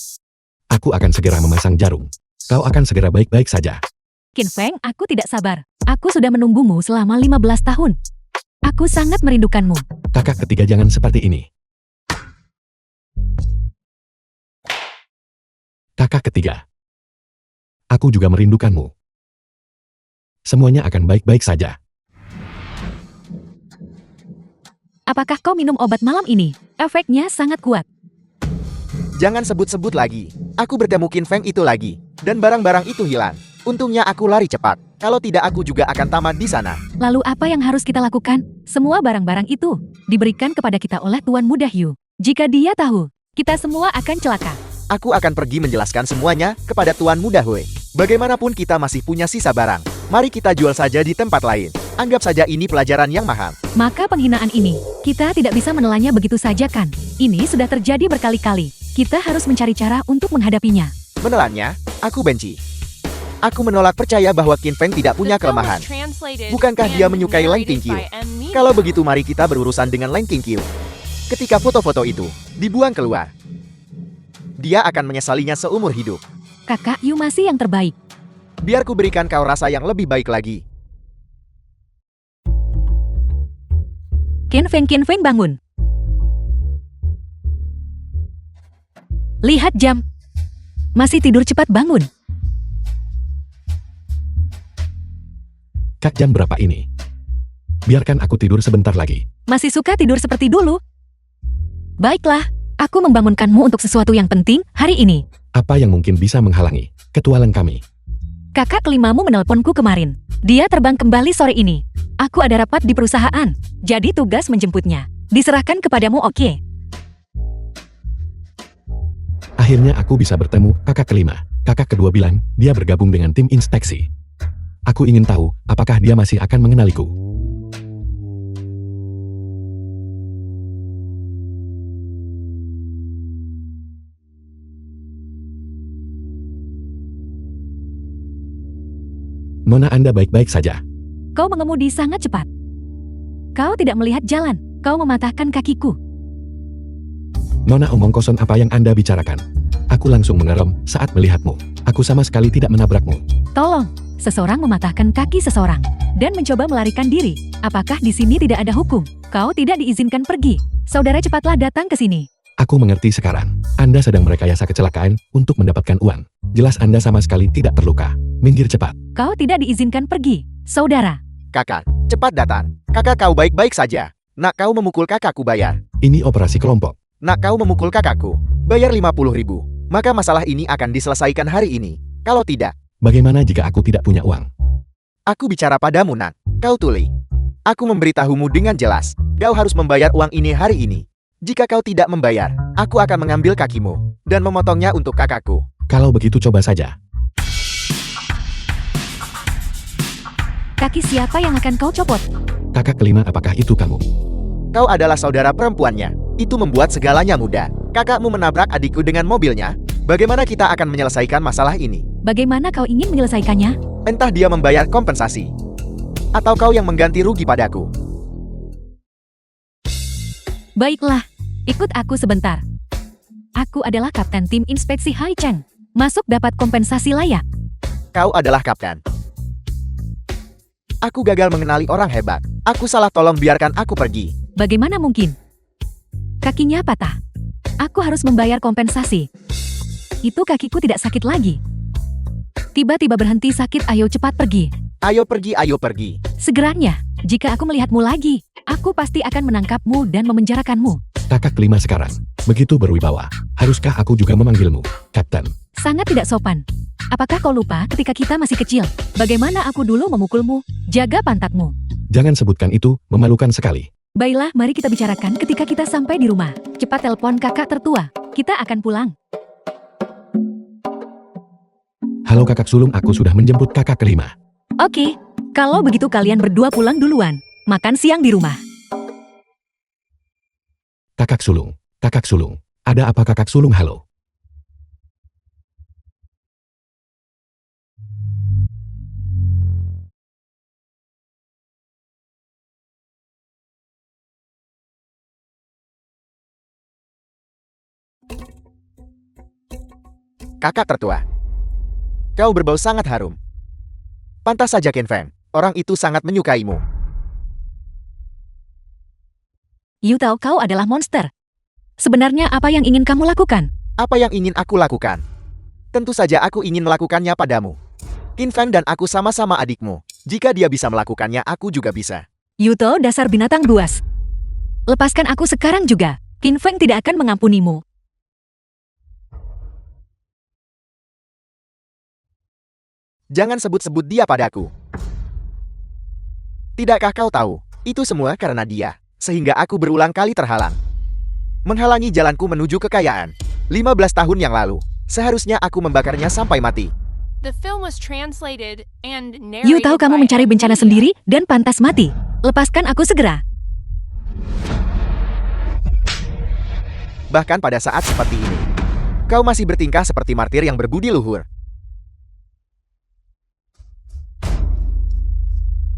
Aku akan segera memasang jarum. Kau akan segera baik-baik saja.
Qin Feng, aku tidak sabar. Aku sudah menunggumu selama 15 tahun. Aku sangat merindukanmu.
Kakak ketiga, jangan seperti ini. Kakak ketiga. Aku juga merindukanmu. Semuanya akan baik-baik saja.
Apakah kau minum obat malam ini? Efeknya sangat kuat.
Jangan sebut-sebut lagi. Aku bertemu Qin Feng itu lagi. Dan barang-barang itu hilang. Untungnya aku lari cepat. Kalau tidak aku juga akan tamat di sana.
Lalu apa yang harus kita lakukan? Semua barang-barang itu diberikan kepada kita oleh Tuan Muda Hugh. Jika dia tahu, kita semua akan celaka.
Aku akan pergi menjelaskan semuanya kepada Tuan Muda Hui. Bagaimanapun kita masih punya sisa barang. Mari kita jual saja di tempat lain. Anggap saja ini pelajaran yang mahal.
Maka penghinaan ini, kita tidak bisa menelannya begitu saja kan? Ini sudah terjadi berkali-kali. Kita harus mencari cara untuk menghadapinya.
Menelannya, aku benci. Aku menolak percaya bahwa Qin Feng tidak punya kelemahan. Bukankah dia menyukai Lang Qingqiu? Kalau begitu mari kita berurusan dengan Lang Qingqiu. Ketika foto-foto itu dibuang keluar, dia akan menyesalinya seumur hidup.
Kakak Yu masih yang terbaik.
Biar ku berikan kau rasa yang lebih baik lagi.
Qin Feng bangun. Lihat jam. Masih tidur cepat bangun.
Kak, jam berapa ini? Biarkan aku tidur sebentar lagi.
Masih suka tidur seperti dulu? Baiklah, aku membangunkanmu untuk sesuatu yang penting hari ini.
Apa yang mungkin bisa menghalangi ketualang kami?
Kakak kelimamu menelponku kemarin. Dia terbang kembali sore ini. Aku ada rapat di perusahaan, jadi tugas menjemputnya. Diserahkan kepadamu, oke?
Akhirnya aku bisa bertemu kakak kelima. Kakak kedua bilang dia bergabung dengan tim inspeksi. Aku ingin tahu apakah dia masih akan mengenaliku. Nona, Anda baik-baik saja.
Kau mengemudi sangat cepat. Kau tidak melihat jalan. Kau mematahkan kakiku.
Nona, omong kosong apa yang Anda bicarakan? Aku langsung mengerem saat melihatmu. Aku sama sekali tidak menabrakmu.
Tolong, seseorang mematahkan kaki seseorang dan mencoba melarikan diri. Apakah di sini tidak ada hukum? Kau tidak diizinkan pergi. Saudara, cepatlah datang ke sini.
Aku mengerti sekarang. Anda sedang merekayasa kecelakaan untuk mendapatkan uang. Jelas Anda sama sekali tidak terluka. Minggir cepat.
Kau tidak diizinkan pergi, saudara.
Kakak, cepat datang. Kakak kau baik-baik saja. Nak kau memukul kakakku bayar.
Ini operasi kelompok.
Nak kau memukul kakakku, bayar 50.000. Maka masalah ini akan diselesaikan hari ini. Kalau tidak,
Bagaimana jika aku tidak punya uang?
aku bicara padamu, Nak. Kau tuli. Aku memberitahumu dengan jelas. Kau harus membayar uang ini hari ini. Jika kau tidak membayar, aku akan mengambil kakimu dan memotongnya untuk kakakku.
Kalau begitu coba saja.
Kaki siapa yang akan kau copot?
Kakak kelima, apakah itu kamu?
Kau adalah saudara perempuannya. Itu membuat segalanya mudah. Kakakmu menabrak adikku dengan mobilnya. Bagaimana kita akan menyelesaikan masalah ini?
Bagaimana kau ingin menyelesaikannya?
Entah dia membayar kompensasi, atau kau yang mengganti rugi padaku.
Baiklah, ikut aku sebentar. Aku adalah kapten tim inspeksi Hai Cheng. Masuk dapat kompensasi layak.
Kau adalah kapten. Aku gagal mengenali orang hebat. Aku salah, tolong biarkan aku pergi.
Bagaimana mungkin? Kakinya patah. Aku harus membayar kompensasi. Itu kakiku tidak sakit lagi. Tiba-tiba berhenti sakit, ayo cepat pergi.
Ayo pergi, ayo pergi.
Segeranya, jika aku melihatmu lagi, aku pasti akan menangkapmu dan memenjarakanmu.
Kakak kelima sekarang. Begitu berwibawa. Haruskah aku juga memanggilmu Kapten?
Sangat tidak sopan. Apakah kau lupa ketika kita masih kecil? Bagaimana aku dulu memukulmu? Jaga pantatmu.
Jangan sebutkan itu, memalukan sekali.
Baiklah, mari kita bicarakan ketika kita sampai di rumah. Cepat telepon kakak tertua. Kita akan pulang.
Halo kakak sulung, aku sudah menjemput kakak kelima.
Oke, kalau begitu kalian berdua pulang duluan. Makan siang di rumah.
Kakak sulung. Ada apa kakak sulung? Halo.
Kakak tertua. Kau berbau sangat harum. Pantas saja Qin Feng. Orang itu sangat menyukaimu.
You tahu kau adalah monster. Sebenarnya apa yang ingin kamu lakukan?
Apa yang ingin aku lakukan? Tentu saja aku ingin melakukannya padamu. Qin Feng dan aku sama-sama adikmu. Jika dia bisa melakukannya, aku juga bisa.
Yuto, dasar binatang buas. Lepaskan aku sekarang juga. Qin Feng tidak akan mengampunimu.
Jangan sebut-sebut dia padaku. Tidakkah kau tahu, itu semua karena dia, sehingga aku berulang kali terhalang. Menghalangi jalanku menuju kekayaan. 15 tahun yang lalu, seharusnya aku membakarnya sampai mati.
You tahu kamu mencari bencana sendiri dan pantas mati. Lepaskan aku segera.
Bahkan pada saat seperti ini, kau masih bertingkah seperti martir yang berbudi luhur.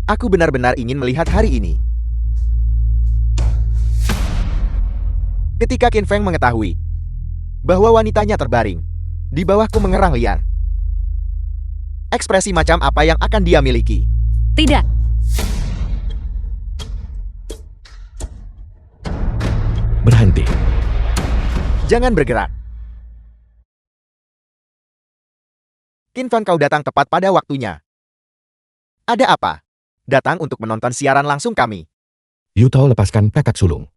Aku benar-benar ingin melihat hari ini. Ketika Qin Feng mengetahui bahwa wanitanya terbaring di bawahku mengerang liar. Ekspresi macam apa yang akan dia miliki?
Tidak.
Berhenti.
Jangan bergerak. Qin Feng, kau datang tepat pada waktunya. Ada apa? Datang untuk menonton siaran langsung kami.
Yuto, lepaskan kakak sulung.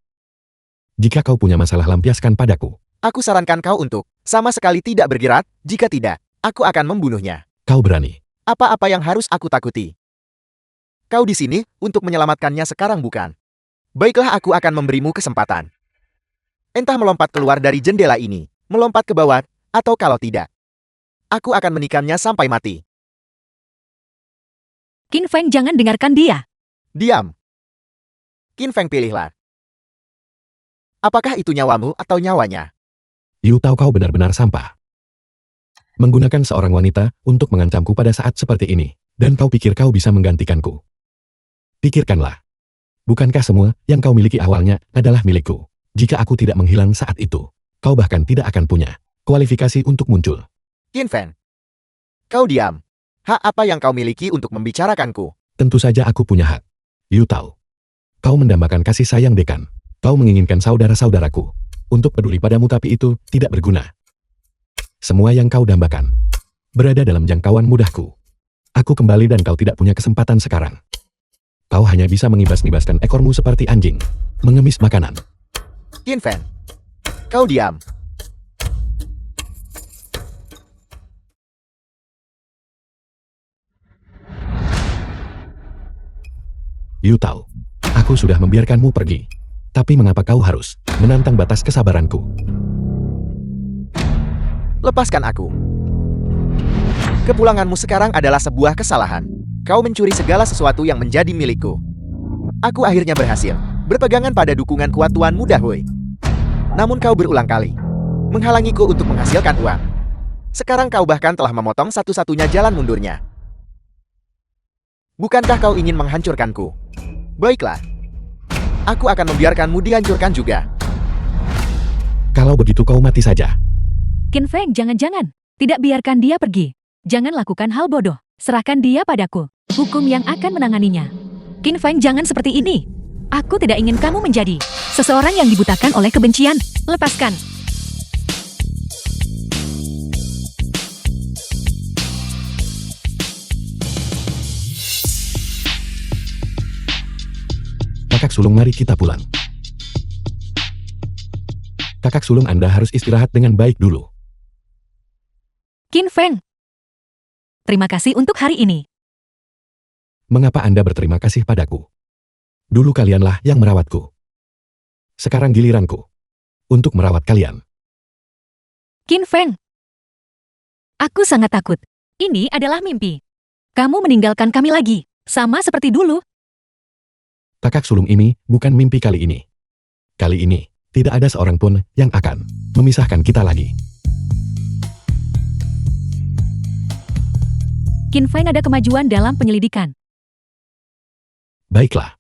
Jika kau punya masalah, lampiaskan padaku.
Aku sarankan kau untuk sama sekali tidak bergerak. Jika tidak, aku akan membunuhnya.
Kau berani.
Apa-apa yang harus aku takuti? Kau di sini untuk menyelamatkannya sekarang, bukan? Baiklah, aku akan memberimu kesempatan. Entah melompat keluar dari jendela ini, melompat ke bawah, atau kalau tidak, aku akan menikamnya sampai mati.
Qin Feng, jangan dengarkan dia.
Diam. Qin Feng, pilihlah. Apakah itu nyawamu atau nyawanya?
Yuto, kau benar-benar sampah. Menggunakan seorang wanita untuk mengancamku pada saat seperti ini. Dan kau pikir kau bisa menggantikanku? Pikirkanlah. Bukankah semua yang kau miliki awalnya adalah milikku? Jika aku tidak menghilang saat itu, kau bahkan tidak akan punya kualifikasi untuk muncul.
Qin Feng, kau diam. Hak apa yang kau miliki untuk membicarakanku?
Tentu saja aku punya hak. Yuto, kau mendambakan kasih sayang dekan. Kau menginginkan saudara-saudaraku untuk peduli padamu, tapi itu tidak berguna. Semua yang kau dambakan berada dalam jangkauan mudahku. Aku kembali dan kau tidak punya kesempatan sekarang. Kau hanya bisa mengibas-ngibaskan ekormu seperti anjing mengemis makanan.
Qin Feng, kau diam.
Yuto, aku sudah membiarkanmu pergi. Tapi mengapa kau harus menantang batas kesabaranku?
Lepaskan aku. Kepulanganmu sekarang adalah sebuah kesalahan. Kau mencuri segala sesuatu yang menjadi milikku. Aku akhirnya berhasil berpegangan pada dukungan kuat Tuan Muda Hui. Namun kau berulang kali menghalangiku untuk menghasilkan uang. Sekarang kau bahkan telah memotong satu-satunya jalan mundurnya. Bukankah kau ingin menghancurkanku? Baiklah. Aku akan membiarkanmu dihancurkan juga.
Kalau begitu kau mati saja.
Qin Feng, jangan-jangan. Tidak, biarkan dia pergi. Jangan lakukan hal bodoh. Serahkan dia padaku. Hukum yang akan menanganinya. Qin Feng, jangan seperti ini. Aku tidak ingin kamu menjadi seseorang yang dibutakan oleh kebencian. Lepaskan.
Kakak sulung, mari kita pulang. Kakak sulung, Anda harus istirahat dengan baik dulu.
Qin Feng, terima kasih untuk hari ini.
Mengapa Anda berterima kasih padaku? Dulu kalianlah yang merawatku. Sekarang giliranku untuk merawat kalian.
Qin Feng, aku sangat takut. Ini adalah mimpi. Kamu meninggalkan kami lagi, sama seperti dulu.
Kakak sulung, ini bukan mimpi kali ini. Kali ini, tidak ada seorang pun yang akan memisahkan kita lagi.
Qin Feng, ada kemajuan dalam penyelidikan.
Baiklah.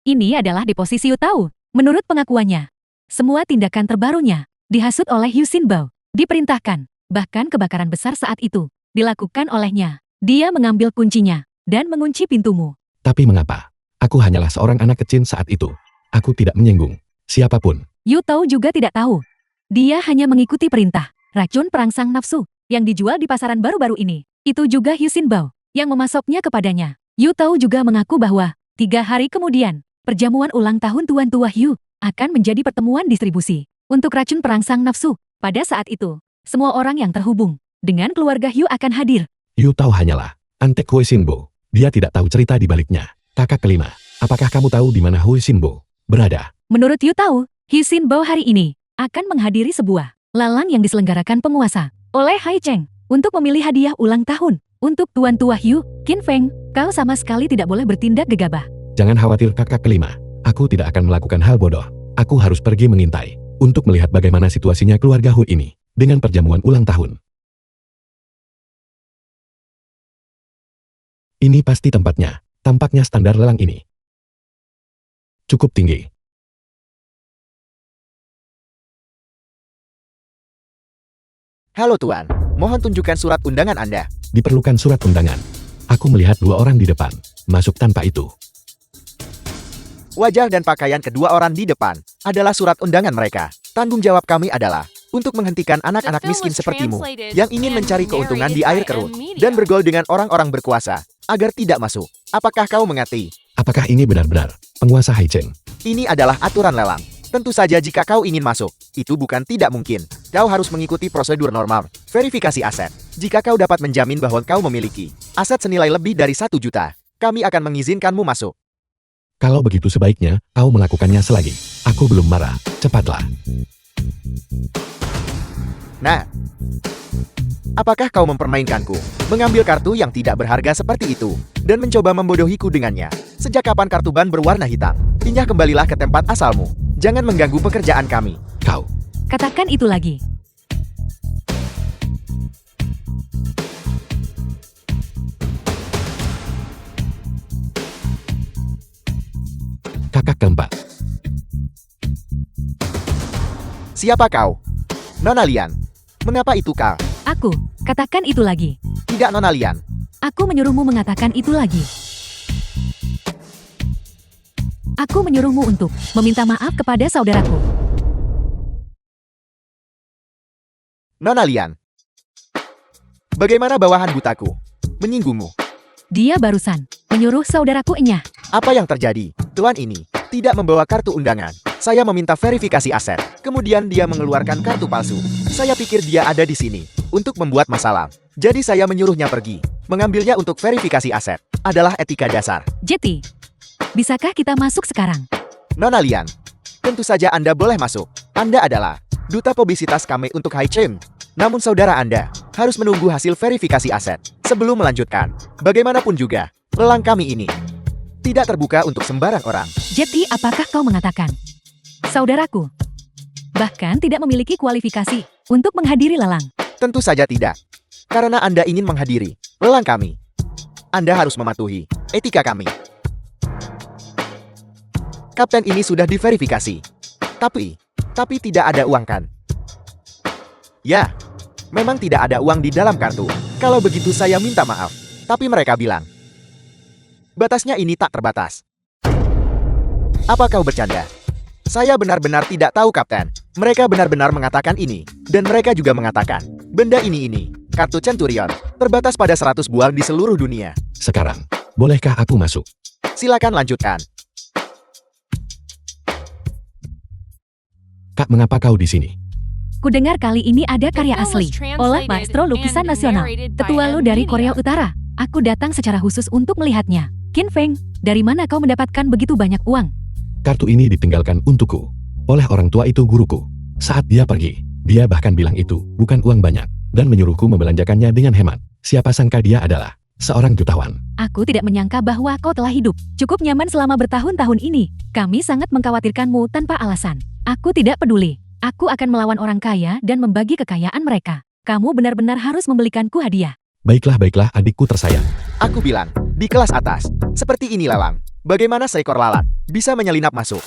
Ini adalah deposisi Yutao. Menurut pengakuannya, semua tindakan terbarunya dihasut oleh Yu Xinbao. Diperintahkan, bahkan kebakaran besar saat itu dilakukan olehnya. Dia mengambil kuncinya dan mengunci pintumu.
Tapi mengapa? Aku hanyalah seorang anak kecil saat itu. Aku tidak menyinggung siapapun.
Yutao juga tidak tahu. Dia hanya mengikuti perintah racun perangsang nafsu yang dijual di pasaran baru-baru ini. Itu juga Hu Xinbao yang memasoknya kepadanya. Yu Tao juga mengaku bahwa 3 hari kemudian, perjamuan ulang tahun Tuan Tua Yu akan menjadi pertemuan distribusi untuk racun perangsang nafsu. Pada saat itu, semua orang yang terhubung dengan keluarga Yu akan hadir.
Yu Tao hanyalah antek Hui Xinbo. Dia tidak tahu cerita di baliknya. Kakak kelima, apakah kamu tahu di mana Hui Xinbo berada?
Menurut Yu Tao, Hu Xinbao hari ini akan menghadiri sebuah lalang yang diselenggarakan penguasa oleh Hai Cheng untuk memilih hadiah ulang tahun untuk Tuan Tua Yu. Qin Feng, kau sama sekali tidak boleh bertindak gegabah.
Jangan khawatir kakak kelima, aku tidak akan melakukan hal bodoh. Aku harus pergi mengintai untuk melihat bagaimana situasinya keluarga Hu ini dengan perjamuan ulang tahun. Ini pasti tempatnya. Tampaknya standar lelang ini cukup tinggi.
Halo Tuan, mohon tunjukkan surat undangan Anda.
Diperlukan surat undangan. Aku melihat 2 orang di depan masuk tanpa itu.
Wajah dan pakaian kedua orang di depan adalah surat undangan mereka. Tanggung jawab kami adalah untuk menghentikan anak-anak miskin sepertimu yang ingin mencari keuntungan di air kerut dan bergaul dengan orang-orang berkuasa agar tidak masuk. Apakah kau mengerti?
Apakah ini benar-benar penguasa Hai Cheng?
Ini adalah aturan lelang. Tentu saja jika kau ingin masuk, itu bukan tidak mungkin. Kau harus mengikuti prosedur normal, verifikasi aset. Jika kau dapat menjamin bahwa kau memiliki aset senilai lebih dari 1 juta, kami akan mengizinkanmu masuk.
Kalau begitu sebaiknya kau melakukannya selagi aku belum marah. Cepatlah.
Nah, apakah kau mempermainkanku? Mengambil kartu yang tidak berharga seperti itu, dan mencoba membodohiku dengannya. Sejak kapan kartu ban berwarna hitam? Pindah kembalilah ke tempat asalmu. Jangan mengganggu pekerjaan kami.
Kau.
Katakan itu lagi.
Kakak keempat.
Siapa kau? Nona Lian. Mengapa itu kau?
Aku, katakan itu lagi.
Tidak Nona Lian.
Aku menyuruhmu mengatakan itu lagi. Aku menyuruhmu untuk meminta maaf kepada saudaraku.
Nona Lian. Bagaimana bawahan butaku? Menyinggungmu.
Dia barusan menyuruh saudaraku enyah.
Apa yang terjadi? Tuan ini tidak membawa kartu undangan. Saya meminta verifikasi aset. Kemudian dia mengeluarkan kartu palsu. Saya pikir dia ada di sini untuk membuat masalah. Jadi saya menyuruhnya pergi. Mengambilnya untuk verifikasi aset adalah etika dasar.
Jetty, bisakah kita masuk sekarang?
Nona Lian, tentu saja Anda boleh masuk. Anda adalah duta publisitas kami untuk Hai Cheng. Namun saudara Anda harus menunggu hasil verifikasi aset sebelum melanjutkan. Bagaimanapun juga, lelang kami ini tidak terbuka untuk sembarang orang.
Jetty, apakah kau mengatakan saudaraku bahkan tidak memiliki kualifikasi untuk menghadiri lelang?
Tentu saja tidak. Karena Anda ingin menghadiri lelang kami, Anda harus mematuhi etika kami. Kapten ini sudah diverifikasi. Tapi tidak ada uang kan? Ya, memang tidak ada uang di dalam kartu. Kalau begitu saya minta maaf. Tapi mereka bilang, batasnya ini tak terbatas. Apa kau bercanda? Saya benar-benar tidak tahu Kapten. Mereka benar-benar mengatakan ini. Dan mereka juga mengatakan, benda ini, kartu Centurion, terbatas pada 100 buah di seluruh dunia.
Sekarang, bolehkah aku masuk?
Silakan lanjutkan.
Kak, mengapa kau di sini?
Kudengar kali ini ada karya asli oleh maestro lukisan nasional, tetua Lu dari Korea Utara. Aku datang secara khusus untuk melihatnya. Qin Feng, dari mana kau mendapatkan begitu banyak uang?
Kartu ini ditinggalkan untukku oleh orang tua itu guruku. Saat dia pergi, dia bahkan bilang itu bukan uang banyak dan menyuruhku membelanjakannya dengan hemat. Siapa sangka dia adalah seorang jutawan.
Aku tidak menyangka bahwa kau telah hidup cukup nyaman selama bertahun-tahun ini. Kami sangat mengkhawatirkanmu tanpa alasan. Aku tidak peduli. Aku akan melawan orang kaya dan membagi kekayaan mereka. Kamu benar-benar harus membelikanku hadiah.
Baiklah adikku tersayang.
Aku bilang, di kelas atas, seperti ini lalang. Bagaimana seekor lalat bisa menyelinap masuk?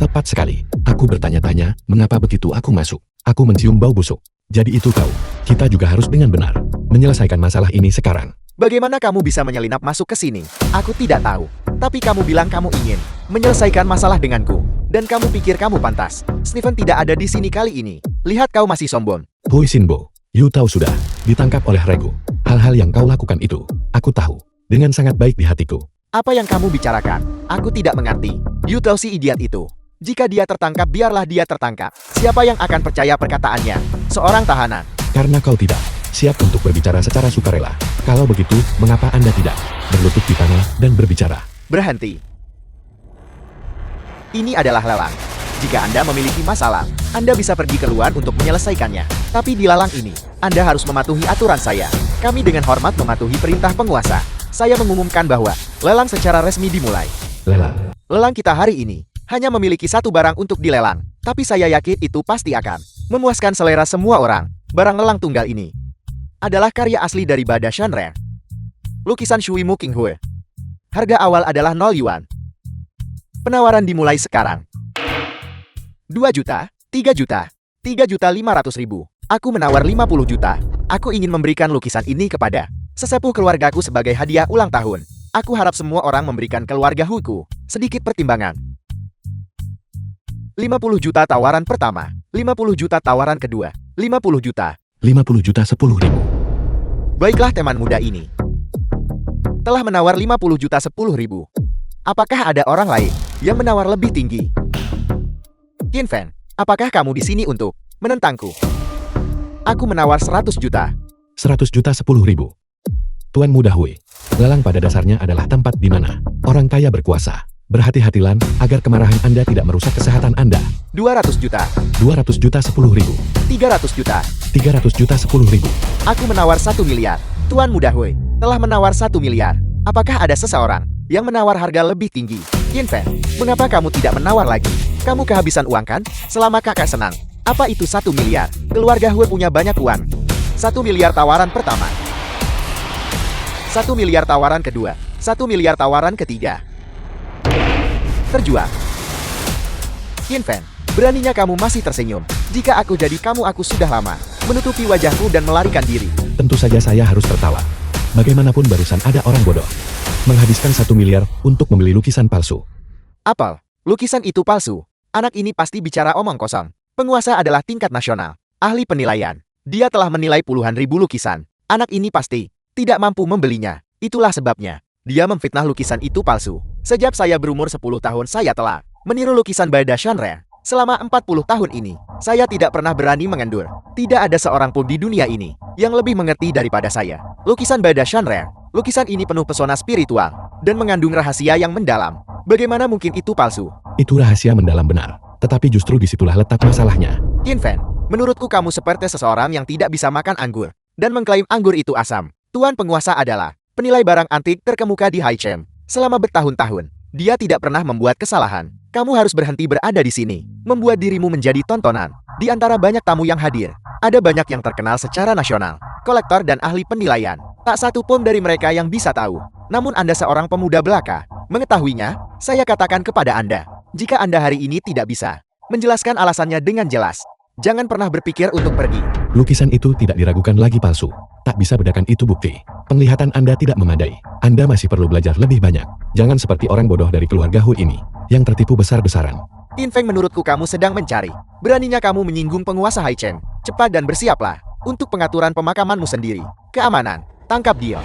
Tepat sekali. Aku bertanya-tanya, mengapa begitu aku masuk? Aku mencium bau busuk. Jadi itu kau. Kita juga harus dengan benar menyelesaikan masalah ini sekarang.
Bagaimana kamu bisa menyelinap masuk ke sini? Aku tidak tahu. Tapi kamu bilang kamu ingin menyelesaikan masalah denganku. Dan kamu pikir kamu pantas. Stephen tidak ada di sini kali ini. Lihat kau masih sombong.
Hui Xinbo, You tahu sudah, ditangkap oleh Regu. Hal-hal yang kau lakukan itu, aku tahu. Dengan sangat baik di hatiku.
Apa yang kamu bicarakan? Aku tidak mengerti. You tahu si idiot itu. Jika dia tertangkap, biarlah dia tertangkap. Siapa yang akan percaya perkataannya? Seorang tahanan.
Karena kau tidak siap untuk berbicara secara sukarela. Kalau begitu, mengapa Anda tidak berlutut di tanah dan berbicara?
Berhenti. Ini adalah lelang. Jika Anda memiliki masalah, Anda bisa pergi keluar untuk menyelesaikannya. Tapi di lelang ini, Anda harus mematuhi aturan saya. Kami dengan hormat mematuhi perintah penguasa. Saya mengumumkan bahwa lelang secara resmi dimulai.
Lelang.
Lelang kita hari ini hanya memiliki satu barang untuk dilelang. Tapi saya yakin itu pasti akan memuaskan selera semua orang. Barang lelang tunggal ini adalah karya asli dari Bada Shanreng. Lukisan Shui Mu Qinghue. Harga awal adalah 0 yuan. Penawaran dimulai sekarang. 2 juta, 3 juta, 3.500.000. Aku menawar 50 juta. Aku ingin memberikan lukisan ini kepada sesepuh keluargaku sebagai hadiah ulang tahun. Aku harap semua orang memberikan keluarga Huku sedikit pertimbangan. 50 juta tawaran pertama, 50 juta tawaran kedua, 50 juta.
50 juta 10.000.
Baiklah teman muda ini telah menawar 50 juta 10.000. Apakah ada orang lain yang menawar lebih tinggi? Qin Feng, apakah kamu di sini untuk menentangku? Aku menawar 100 juta.
100 juta 10.000. Tuan Muda Hui, lelang pada dasarnya adalah tempat di mana orang kaya berkuasa. Berhati-hatilah agar kemarahan Anda tidak merusak kesehatan Anda.
200 juta.
200 juta 10.000.
300 juta.
300 juta 10.000.
Aku menawar 1 miliar. Tuan Muda Hui telah menawar 1 miliar. Apakah ada seseorang yang menawar harga lebih tinggi? Qin Feng, mengapa kamu tidak menawar lagi? Kamu kehabisan uang kan? Selama kakak senang. Apa itu 1 miliar? Keluarga Hui punya banyak uang. 1 miliar tawaran pertama. 1 miliar tawaran kedua. 1 miliar tawaran ketiga. Terjual. Qin Feng, beraninya kamu masih tersenyum. Jika aku jadi kamu, aku sudah lama menutupi wajahku dan melarikan diri.
Tentu saja saya harus tertawa. Bagaimanapun barusan ada orang bodoh menghabiskan 1 miliar untuk membeli lukisan palsu.
Apel, lukisan itu palsu. Anak ini pasti bicara omong kosong. Penguasa adalah tingkat nasional, ahli penilaian. Dia telah menilai puluhan ribu lukisan. Anak ini pasti tidak mampu membelinya. Itulah sebabnya dia memfitnah lukisan itu palsu. Sejak saya berumur 10 tahun saya telah meniru lukisan Bada Shanreng. Selama 40 tahun ini, saya tidak pernah berani mengendur. Tidak ada seorang pun di dunia ini yang lebih mengerti daripada saya. Lukisan Bada Shanreng, lukisan ini penuh pesona spiritual dan mengandung rahasia yang mendalam. Bagaimana mungkin itu palsu?
Itu rahasia mendalam benar. Tetapi justru disitulah letak masalahnya.
Qin Feng, menurutku kamu seperti seseorang yang tidak bisa makan anggur dan mengklaim anggur itu asam. Tuan penguasa adalah penilai barang antik terkemuka di Haicheng. Selama bertahun-tahun, dia tidak pernah membuat kesalahan. Kamu harus berhenti berada di sini, membuat dirimu menjadi tontonan. Di antara banyak tamu yang hadir, ada banyak yang terkenal secara nasional, kolektor dan ahli penilaian. Tak satu pun dari mereka yang bisa tahu. Namun Anda seorang pemuda belaka. Mengetahuinya, saya katakan kepada Anda, jika Anda hari ini tidak bisa menjelaskan alasannya dengan jelas, jangan pernah berpikir untuk pergi.
Lukisan itu tidak diragukan lagi palsu. Tak bisa bedakan itu bukti. Penglihatan Anda tidak memadai. Anda masih perlu belajar lebih banyak. Jangan seperti orang bodoh dari keluarga Hu ini, yang tertipu besar-besaran.
Qin Feng, menurutku kamu sedang mencari. Beraninya kamu menyinggung penguasa Haicheng. Cepat dan bersiaplah untuk pengaturan pemakamanmu sendiri. Keamanan, tangkap dia.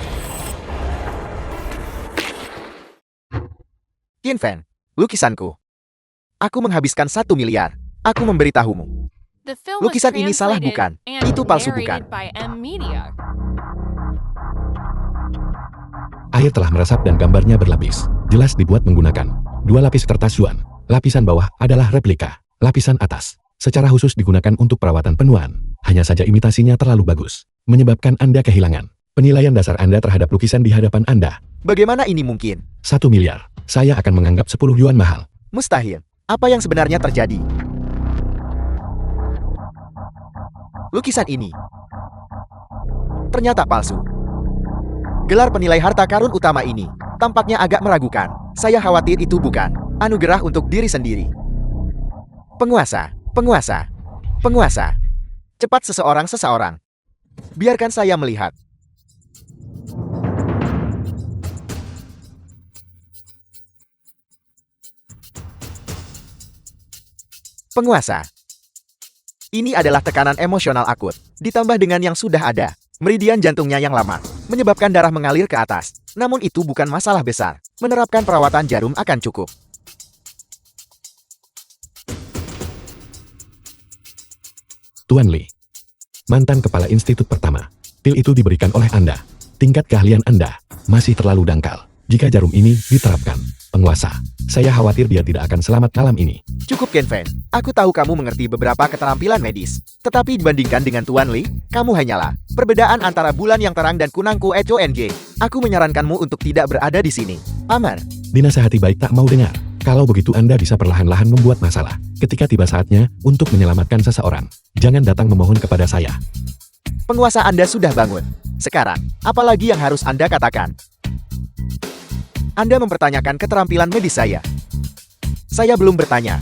Qin Feng, lukisanku. Aku menghabiskan 1 miliar. Aku memberitahumu. Lukisan ini salah bukan? Itu palsu bukan?
Air telah meresap dan gambarnya berlapis. Jelas dibuat menggunakan 2 lapis kertas yuan. Lapisan bawah adalah replika. Lapisan atas secara khusus digunakan untuk perawatan penuaan. Hanya saja imitasinya terlalu bagus, menyebabkan Anda kehilangan penilaian dasar Anda terhadap lukisan di hadapan Anda.
Bagaimana ini mungkin?
1 miliar. Saya akan menganggap 10 yuan mahal.
Mustahil. Apa yang sebenarnya terjadi? Lukisan ini ternyata palsu. Gelar penilai harta karun utama ini tampaknya agak meragukan. Saya khawatir itu bukan anugerah untuk diri sendiri. Penguasa, penguasa, penguasa. Cepat seseorang. Biarkan saya melihat. Penguasa. Ini adalah tekanan emosional akut, ditambah dengan yang sudah ada. Meridian jantungnya yang lama, menyebabkan darah mengalir ke atas. Namun itu bukan masalah besar. Menerapkan perawatan jarum akan cukup.
Tuan Lee, mantan kepala institut pertama. Pil itu diberikan oleh Anda. Tingkat keahlian Anda masih terlalu dangkal. Jika jarum ini diterapkan, penguasa, saya khawatir dia tidak akan selamat malam ini.
Cukup Ken Feng, aku tahu kamu mengerti beberapa keterampilan medis. Tetapi dibandingkan dengan Tuan Lee, kamu hanyalah perbedaan antara bulan yang terang dan kunangku HONG. Aku menyarankanmu untuk tidak berada di sini. Paman.
Dinasehati baik tak mau dengar. Kalau begitu Anda bisa perlahan-lahan membuat masalah. Ketika tiba saatnya untuk menyelamatkan seseorang, jangan datang memohon kepada saya.
Penguasa Anda sudah bangun. Sekarang, apalagi yang harus Anda katakan? Anda mempertanyakan keterampilan medis saya. Saya belum bertanya.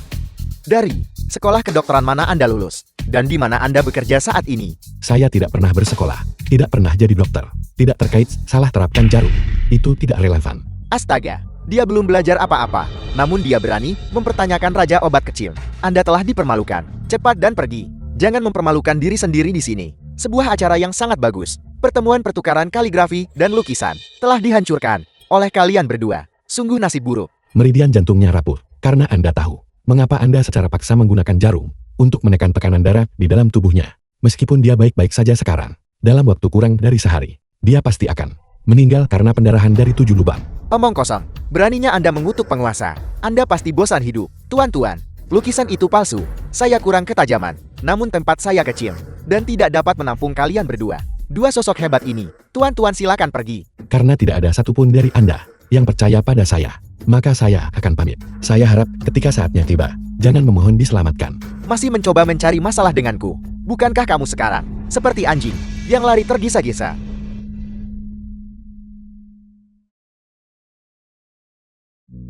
Dari sekolah kedokteran mana Anda lulus? Dan di mana Anda bekerja saat ini?
Saya tidak pernah bersekolah, tidak pernah jadi dokter, tidak terkait salah terapkan jarum. Itu tidak relevan.
Astaga, dia belum belajar apa-apa. Namun dia berani mempertanyakan raja obat kecil. Anda telah dipermalukan. Cepat dan pergi. Jangan mempermalukan diri sendiri di sini. Sebuah acara yang sangat bagus. Pertemuan pertukaran kaligrafi dan lukisan telah dihancurkan oleh kalian berdua. Sungguh nasib buruk.
Meridian jantungnya rapuh, karena Anda tahu mengapa Anda secara paksa menggunakan jarum untuk menekan tekanan darah di dalam tubuhnya. Meskipun dia baik-baik saja sekarang, dalam waktu kurang dari sehari, dia pasti akan meninggal karena pendarahan dari 7 lubang.
Omong kosong. Beraninya Anda mengutuk penguasa. Anda pasti bosan hidup. Tuan-tuan, lukisan itu palsu. Saya kurang ketajaman. Namun tempat saya kecil dan tidak dapat menampung kalian berdua. Dua sosok hebat ini. Tuan-tuan silakan pergi.
Karena tidak ada satupun dari Anda yang percaya pada saya, maka saya akan pamit. Saya harap ketika saatnya tiba, jangan memohon diselamatkan.
Masih mencoba mencari masalah denganku. Bukankah kamu sekarang seperti anjing yang lari tergesa-gesa?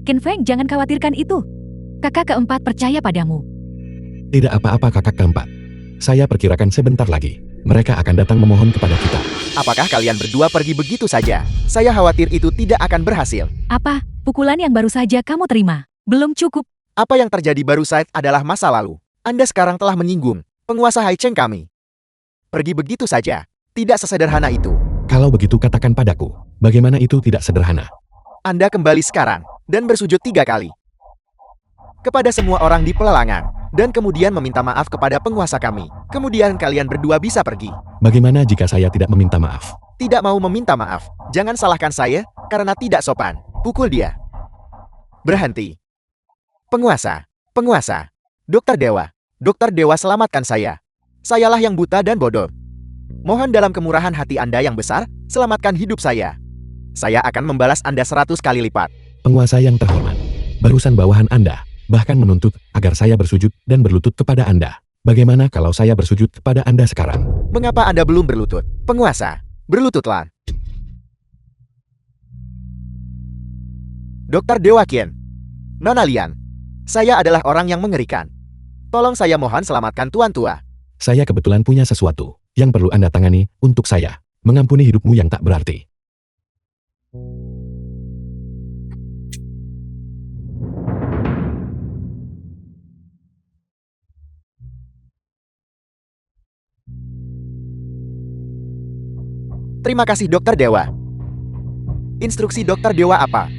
Ken Feng, jangan khawatirkan itu. Kakak keempat percaya padamu.
Tidak apa-apa kakak keempat. Saya perkirakan sebentar lagi mereka akan datang memohon kepada kita.
Apakah kalian berdua pergi begitu saja? Saya khawatir itu tidak akan berhasil.
Apa? Pukulan yang baru saja kamu terima belum cukup.
Apa yang terjadi baru saja adalah masa lalu. Anda sekarang telah menyinggung penguasa Haicheng kami. Pergi begitu saja. Tidak sesederhana itu.
Kalau begitu katakan padaku, bagaimana itu tidak sederhana?
Anda kembali sekarang dan bersujud 3 kali kepada semua orang di pelelangan, dan kemudian meminta maaf kepada penguasa kami. Kemudian kalian berdua bisa pergi.
Bagaimana jika saya tidak meminta maaf?
Tidak mau meminta maaf. Jangan salahkan saya, karena tidak sopan. Pukul dia. Berhenti. Penguasa. Penguasa. Dokter Dewa selamatkan saya. Sayalah yang buta dan bodoh. Mohon dalam kemurahan hati Anda yang besar, selamatkan hidup saya. Saya akan membalas Anda 100 kali lipat.
Penguasa yang terhormat, barusan bawahan Anda bahkan menuntut agar saya bersujud dan berlutut kepada Anda. Bagaimana kalau saya bersujud kepada Anda sekarang?
Mengapa Anda belum berlutut? Penguasa, berlututlah. Dokter Dewa Qian. Nona Lian, saya adalah orang yang mengerikan. Tolong saya mohon selamatkan Tuan Tua.
Saya kebetulan punya sesuatu yang perlu Anda tangani untuk saya. Mengampuni hidupmu yang tak berarti.
Terima kasih Dokter Dewa. Instruksi Dokter Dewa apa?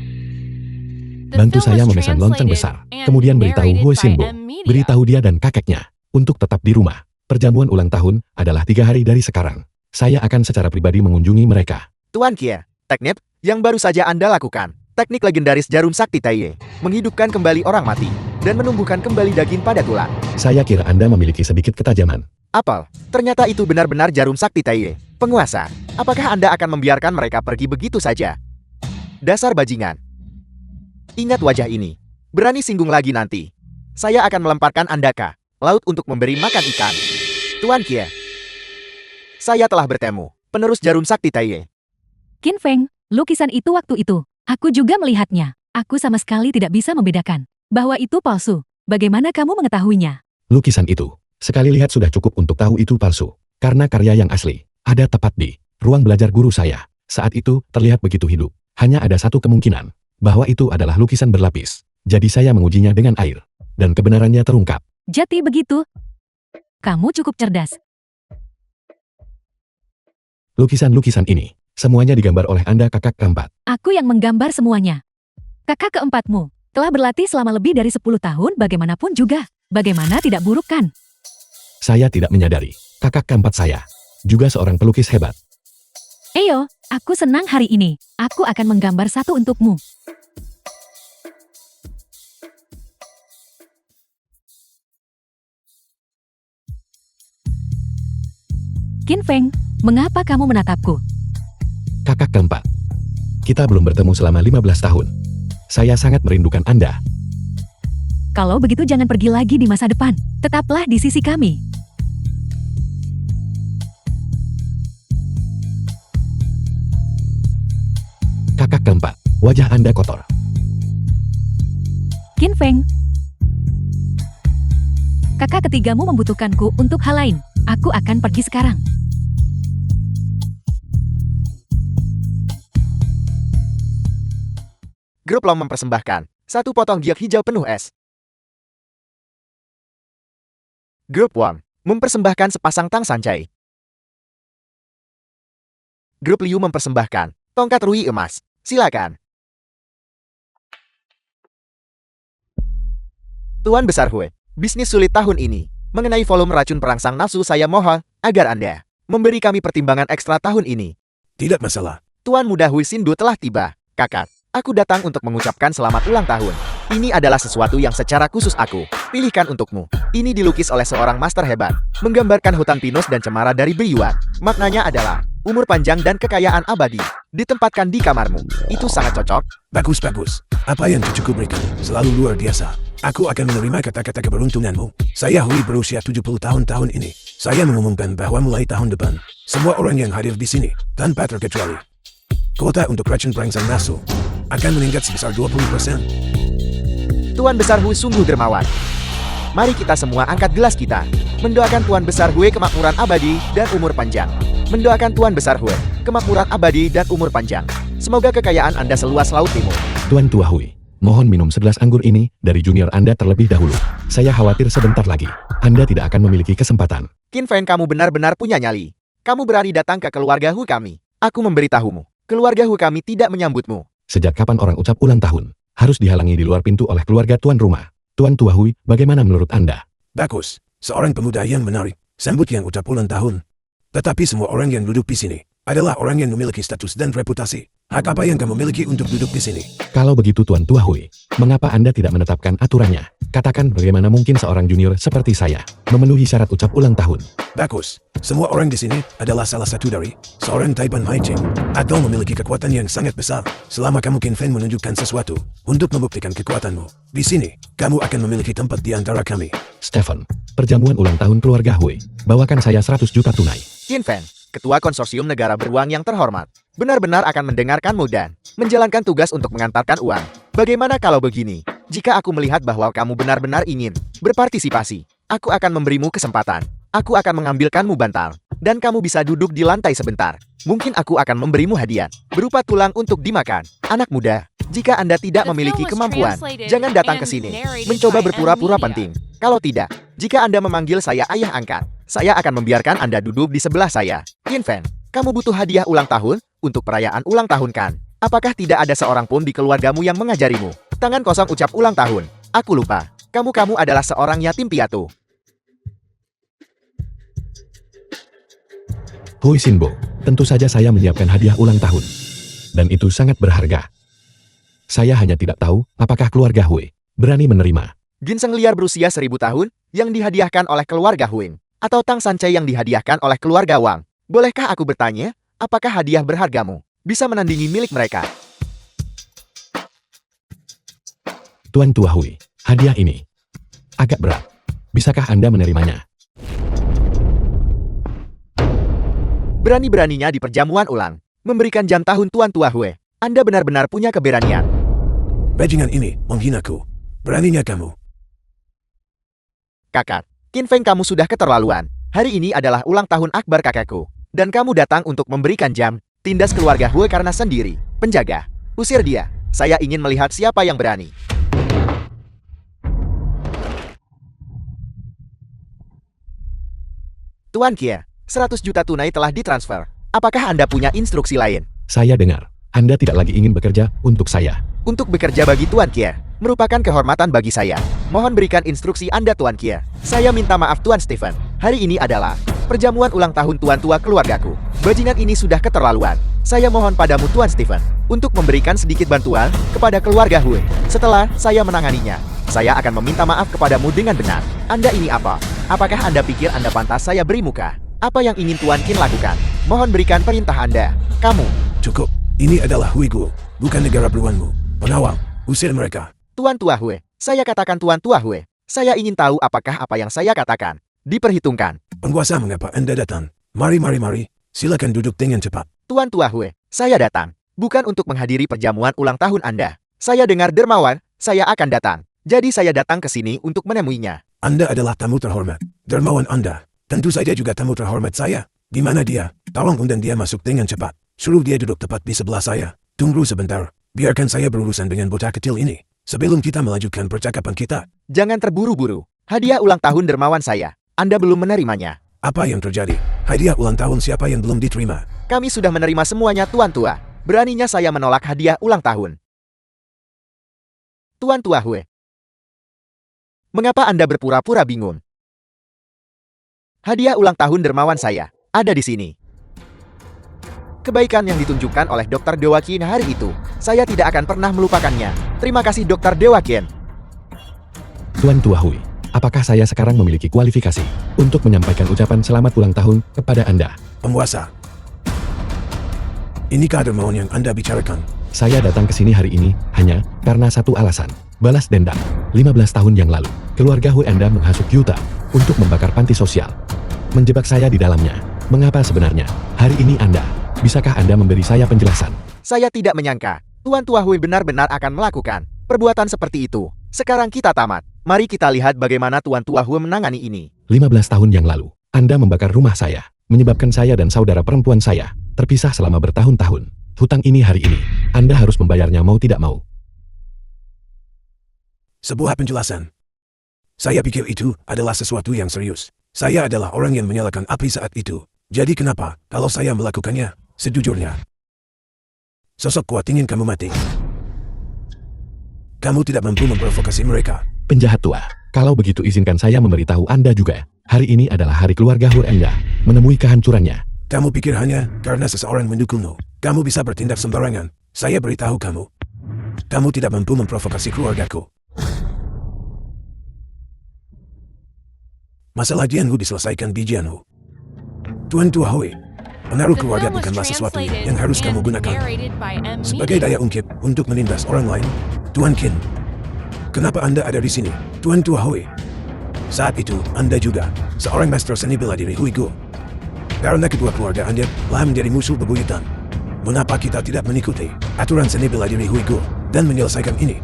Bantu saya memesan lonceng besar, kemudian beritahu Hu Xinbo, beritahu dia dan kakeknya untuk tetap di rumah. Perjamuan ulang tahun adalah 3 hari dari sekarang. Saya akan secara pribadi mengunjungi mereka.
Tuan Qie, teknik yang baru saja Anda lakukan. Teknik legendaris jarum sakti Taiye, menghidupkan kembali orang mati dan menumbuhkan kembali daging pada tulang.
Saya kira Anda memiliki sedikit ketajaman.
Apel, ternyata itu benar-benar jarum sakti Taiye. Penguasa, apakah Anda akan membiarkan mereka pergi begitu saja? Dasar bajingan. Ingat wajah ini. Berani singgung lagi nanti. Saya akan melemparkan Anda ke laut untuk memberi makan ikan. Tuan Qie, saya telah bertemu penerus jarum sakti Taiye.
Ken Feng, lukisan itu waktu itu. Aku juga melihatnya. Aku sama sekali tidak bisa membedakan bahwa itu palsu. Bagaimana kamu mengetahuinya?
Lukisan itu, sekali lihat sudah cukup untuk tahu itu palsu. Karena karya yang asli ada tepat di ruang belajar guru saya. Saat itu terlihat begitu hidup. Hanya ada satu kemungkinan, bahwa itu adalah lukisan berlapis. Jadi saya mengujinya dengan air. Dan kebenarannya terungkap.
Jadi begitu. Kamu cukup cerdas.
Lukisan-lukisan ini, semuanya digambar oleh Anda kakak keempat.
Aku yang menggambar semuanya. Kakak keempatmu telah berlatih selama lebih dari 10 tahun bagaimanapun juga. Bagaimana tidak buruk kan?
Saya tidak menyadari, kakak keempat saya juga seorang pelukis hebat.
Eyo, aku senang hari ini. Aku akan menggambar satu untukmu. Qin Feng, mengapa kamu menatapku?
Kakak keempat, kita belum bertemu selama 15 tahun. Saya sangat merindukan Anda.
Kalau begitu jangan pergi lagi di masa depan. Tetaplah di sisi kami.
Kakak keempat, wajah Anda kotor.
Qin Feng. Kakak ketigamu membutuhkanku untuk hal lain. Aku akan pergi sekarang.
Grup Long mempersembahkan satu potong giok hijau penuh es. Grup Wang mempersembahkan sepasang tang sancai. Grup Liu mempersembahkan tongkat rui emas. Silakan. Tuan Besar Hui, bisnis sulit tahun ini. Mengenai volume racun perangsang nafsu saya mohon agar Anda memberi kami pertimbangan ekstra tahun ini.
Tidak masalah.
Tuan Muda Hui Sindu telah tiba. Kakak, aku datang untuk mengucapkan selamat ulang tahun. Ini adalah sesuatu yang secara khusus aku pilihkan untukmu. Ini dilukis oleh seorang master hebat, menggambarkan hutan pinus dan cemara dari Beiyuan. Maknanya adalah umur panjang dan kekayaan abadi. Ditempatkan di kamarmu. Itu sangat cocok.
Bagus, bagus. Apa yang cucuku berikan selalu luar biasa. Aku akan menerima kata-kata keberuntunganmu. Saya Hui berusia 70 tahun ini. Saya mengumumkan bahwa mulai tahun depan, semua orang yang hadir di sini, tanpa terkecuali, kuota untuk racun perangsang nafsu akan meningkat sebesar 20%.
Tuan Besar Hui sungguh dermawan. Mari kita semua angkat gelas kita. Mendoakan Tuan Besar Hui kemakmuran abadi dan umur panjang. Mendoakan Tuan Besar Hui kemakmuran abadi dan umur panjang. Semoga kekayaan Anda seluas laut timur.
Tuan Tua Hui, mohon minum segelas anggur ini dari junior Anda terlebih dahulu. Saya khawatir sebentar lagi, Anda tidak akan memiliki kesempatan.
Qin Feng, kamu benar-benar punya nyali. Kamu berani datang ke keluarga Hu kami. Aku memberitahumu, keluarga Hu kami tidak menyambutmu.
Sejak kapan orang ucap ulang tahun harus dihalangi di luar pintu oleh keluarga tuan rumah? Tuan Tua Hui, bagaimana menurut Anda?
Bagus. Seorang pemuda yang menarik. Sambut yang ucap ulang tahun. Tetapi semua orang yang duduk di sini adalah orang yang memiliki status dan reputasi. Hak apa yang kamu miliki untuk duduk di sini?
Kalau begitu Tuan Tua Hui, mengapa Anda tidak menetapkan aturannya? Katakan bagaimana mungkin seorang junior seperti saya memenuhi syarat ucap ulang tahun.
Bagus. Semua orang di sini adalah salah satu dari seorang Taipan Hai Ching atau memiliki kekuatan yang sangat besar. Selama kamu Qin Feng menunjukkan sesuatu untuk membuktikan kekuatanmu, di sini kamu akan memiliki tempat di antara kami.
Stephen, perjamuan ulang tahun keluarga Hui, bawakan saya 100 juta tunai.
Qin Feng, Ketua Konsorsium Negara Beruang yang terhormat, benar-benar akan mendengarkanmu dan menjalankan tugas untuk mengantarkan uang. Bagaimana kalau begini? Jika aku melihat bahwa kamu benar-benar ingin berpartisipasi, aku akan memberimu kesempatan. Aku akan mengambilkanmu bantal, dan kamu bisa duduk di lantai sebentar. Mungkin aku akan memberimu hadiah, berupa tulang untuk dimakan. Anak muda, jika Anda tidak memiliki kemampuan, jangan datang ke sini, mencoba berpura-pura penting. Kalau tidak, jika Anda memanggil saya ayah angkat, saya akan membiarkan Anda duduk di sebelah saya. Qin Feng, kamu butuh hadiah ulang tahun? Untuk perayaan ulang tahun kan? Apakah tidak ada seorang pun di keluargamu yang mengajarimu? Tangan kosong ucap ulang tahun. Aku lupa, kamu adalah seorang yatim piatu.
Hui Sinbo, tentu saja saya menyiapkan hadiah ulang tahun. Dan itu sangat berharga. Saya hanya tidak tahu apakah keluarga Hui berani menerima.
Ginseng liar berusia 1000 tahun yang dihadiahkan oleh keluarga Huing, atau tang sancai yang dihadiahkan oleh keluarga Wang. Bolehkah aku bertanya, apakah hadiah berhargamu bisa menandingi milik mereka?
Tuan Tua Hui, hadiah ini agak berat. Bisakah Anda menerimanya?
Berani-beraninya di perjamuan ulang, memberikan jam tahun Tuan Tua Hui. Anda benar-benar punya keberanian.
Bajingan ini menghinaku. Beraninya kamu.
Kakak, Qin Feng, kamu sudah keterlaluan. Hari ini adalah ulang tahun akbar kakekku. Dan kamu datang untuk memberikan jam. Tindas keluarga Hui karena sendiri. Penjaga, usir dia. Saya ingin melihat siapa yang berani. Tuan Kie, 100 juta tunai telah ditransfer. Apakah Anda punya instruksi lain?
Saya dengar, Anda tidak lagi ingin bekerja untuk saya.
Untuk bekerja bagi Tuan Kie merupakan kehormatan bagi saya. Mohon berikan instruksi Anda, Tuan Kie. Saya minta maaf, Tuan Stephen. Hari ini adalah perjamuan ulang tahun tuan tua keluargaku. Bajingan ini sudah keterlaluan. Saya mohon padamu, Tuan Stephen, untuk memberikan sedikit bantuan kepada keluarga Hui. Setelah saya menanganinya, saya akan meminta maaf kepadamu dengan benar. Anda ini apa? Apakah Anda pikir Anda pantas saya beri muka? Apa yang ingin Tuan Qin lakukan? Mohon berikan perintah Anda. Kamu.
Cukup. Ini adalah Huigu, bukan negara beruanmu. Pengawal, usir mereka.
Tuan Tua Hui. Saya katakan Tuan Tua Hui. Saya ingin tahu apakah apa yang saya katakan diperhitungkan.
Penguasa, mengapa Anda datang? Mari. Silakan duduk dengan cepat.
Tuan Tua Hui, saya datang bukan untuk menghadiri perjamuan ulang tahun Anda. Saya dengar dermawan, saya akan datang. Jadi saya datang ke sini untuk menemuinya.
Anda adalah tamu terhormat. Dermawan Anda. Tentu saja juga tamu terhormat saya. Di mana dia? Tolong undang dia masuk dengan cepat. Suruh dia duduk tepat di sebelah saya. Tunggu sebentar. Biarkan saya berurusan dengan bocah kecil ini. Sebelum kita melanjutkan percakapan kita.
Jangan terburu-buru. Hadiah ulang tahun dermawan saya. Anda belum menerimanya.
Apa yang terjadi? Hadiah ulang tahun siapa yang belum diterima?
Kami sudah menerima semuanya, Tuan Tua. Beraninya saya menolak hadiah ulang tahun. Tuan Tua Hui. Mengapa Anda berpura-pura bingung? Hadiah ulang tahun dermawan saya ada di sini. Kebaikan yang ditunjukkan oleh Dr. Dewa Qin hari itu, saya tidak akan pernah melupakannya. Terima kasih, Dr. Dewa Qin.
Tuan Tua Hui, apakah saya sekarang memiliki kualifikasi untuk menyampaikan ucapan selamat ulang tahun kepada Anda?
Penguasa. Inikah dermawan yang Anda bicarakan?
Saya datang ke sini hari ini hanya karena satu alasan. Balas dendam. 15 tahun yang lalu, keluarga Hui Anda menghasut Yuta untuk membakar panti sosial. Menjebak saya di dalamnya. Mengapa sebenarnya? Hari ini Anda, bisakah Anda memberi saya penjelasan?
Saya tidak menyangka Tuan Tua Hui benar-benar akan melakukan perbuatan seperti itu. Sekarang kita tamat. Mari kita lihat bagaimana Tuan Tua Hui menangani ini.
15 tahun yang lalu, Anda membakar rumah saya, menyebabkan saya dan saudara perempuan saya terpisah selama bertahun-tahun. Hutang ini hari ini, Anda harus membayarnya mau tidak mau.
Sebuah penjelasan. Saya pikir itu adalah sesuatu yang serius. Saya adalah orang yang menyalakan api saat itu. Jadi kenapa kalau saya melakukannya? Sejujurnya, sosok kuat ingin kamu mati. Kamu tidak mampu memprovokasi mereka.
Penjahat tua, kalau begitu izinkan saya memberitahu Anda juga. Hari ini adalah hari keluarga Hur Anda menemui kehancurannya.
Kamu pikir hanya karena seseorang mendukungmu, kamu bisa bertindak sembarangan. Saya beritahu kamu. Kamu tidak mampu memprovokasi keluargaku. Masalah Jianhu diselesaikan di Jianhu. Tuan Tua Hui, pengaruh keluarga bukanlah sesuatu yang harus kamu gunakan sebagai daya ungkit untuk menindas orang lain. Tuan Qin, kenapa Anda ada di sini? Tuan Tua Hui, saat itu Anda juga seorang master seni bela diri Huigu. Karena kedua keluarga Anda telah menjadi musuh bebuyutan. Mengapa kita tidak mengikuti aturan seni bela diri Huigu dan menyelesaikan ini?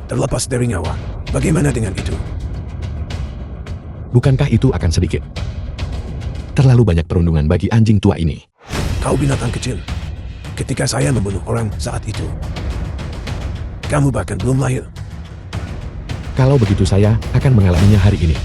Terlepas dari nyawa, bagaimana dengan itu?
Bukankah itu akan sedikit? Terlalu banyak perundungan bagi anjing tua ini.
Kau binatang kecil. Ketika saya membunuh orang saat itu, kamu bahkan belum lahir.
Kalau begitu saya akan mengalaminya hari ini.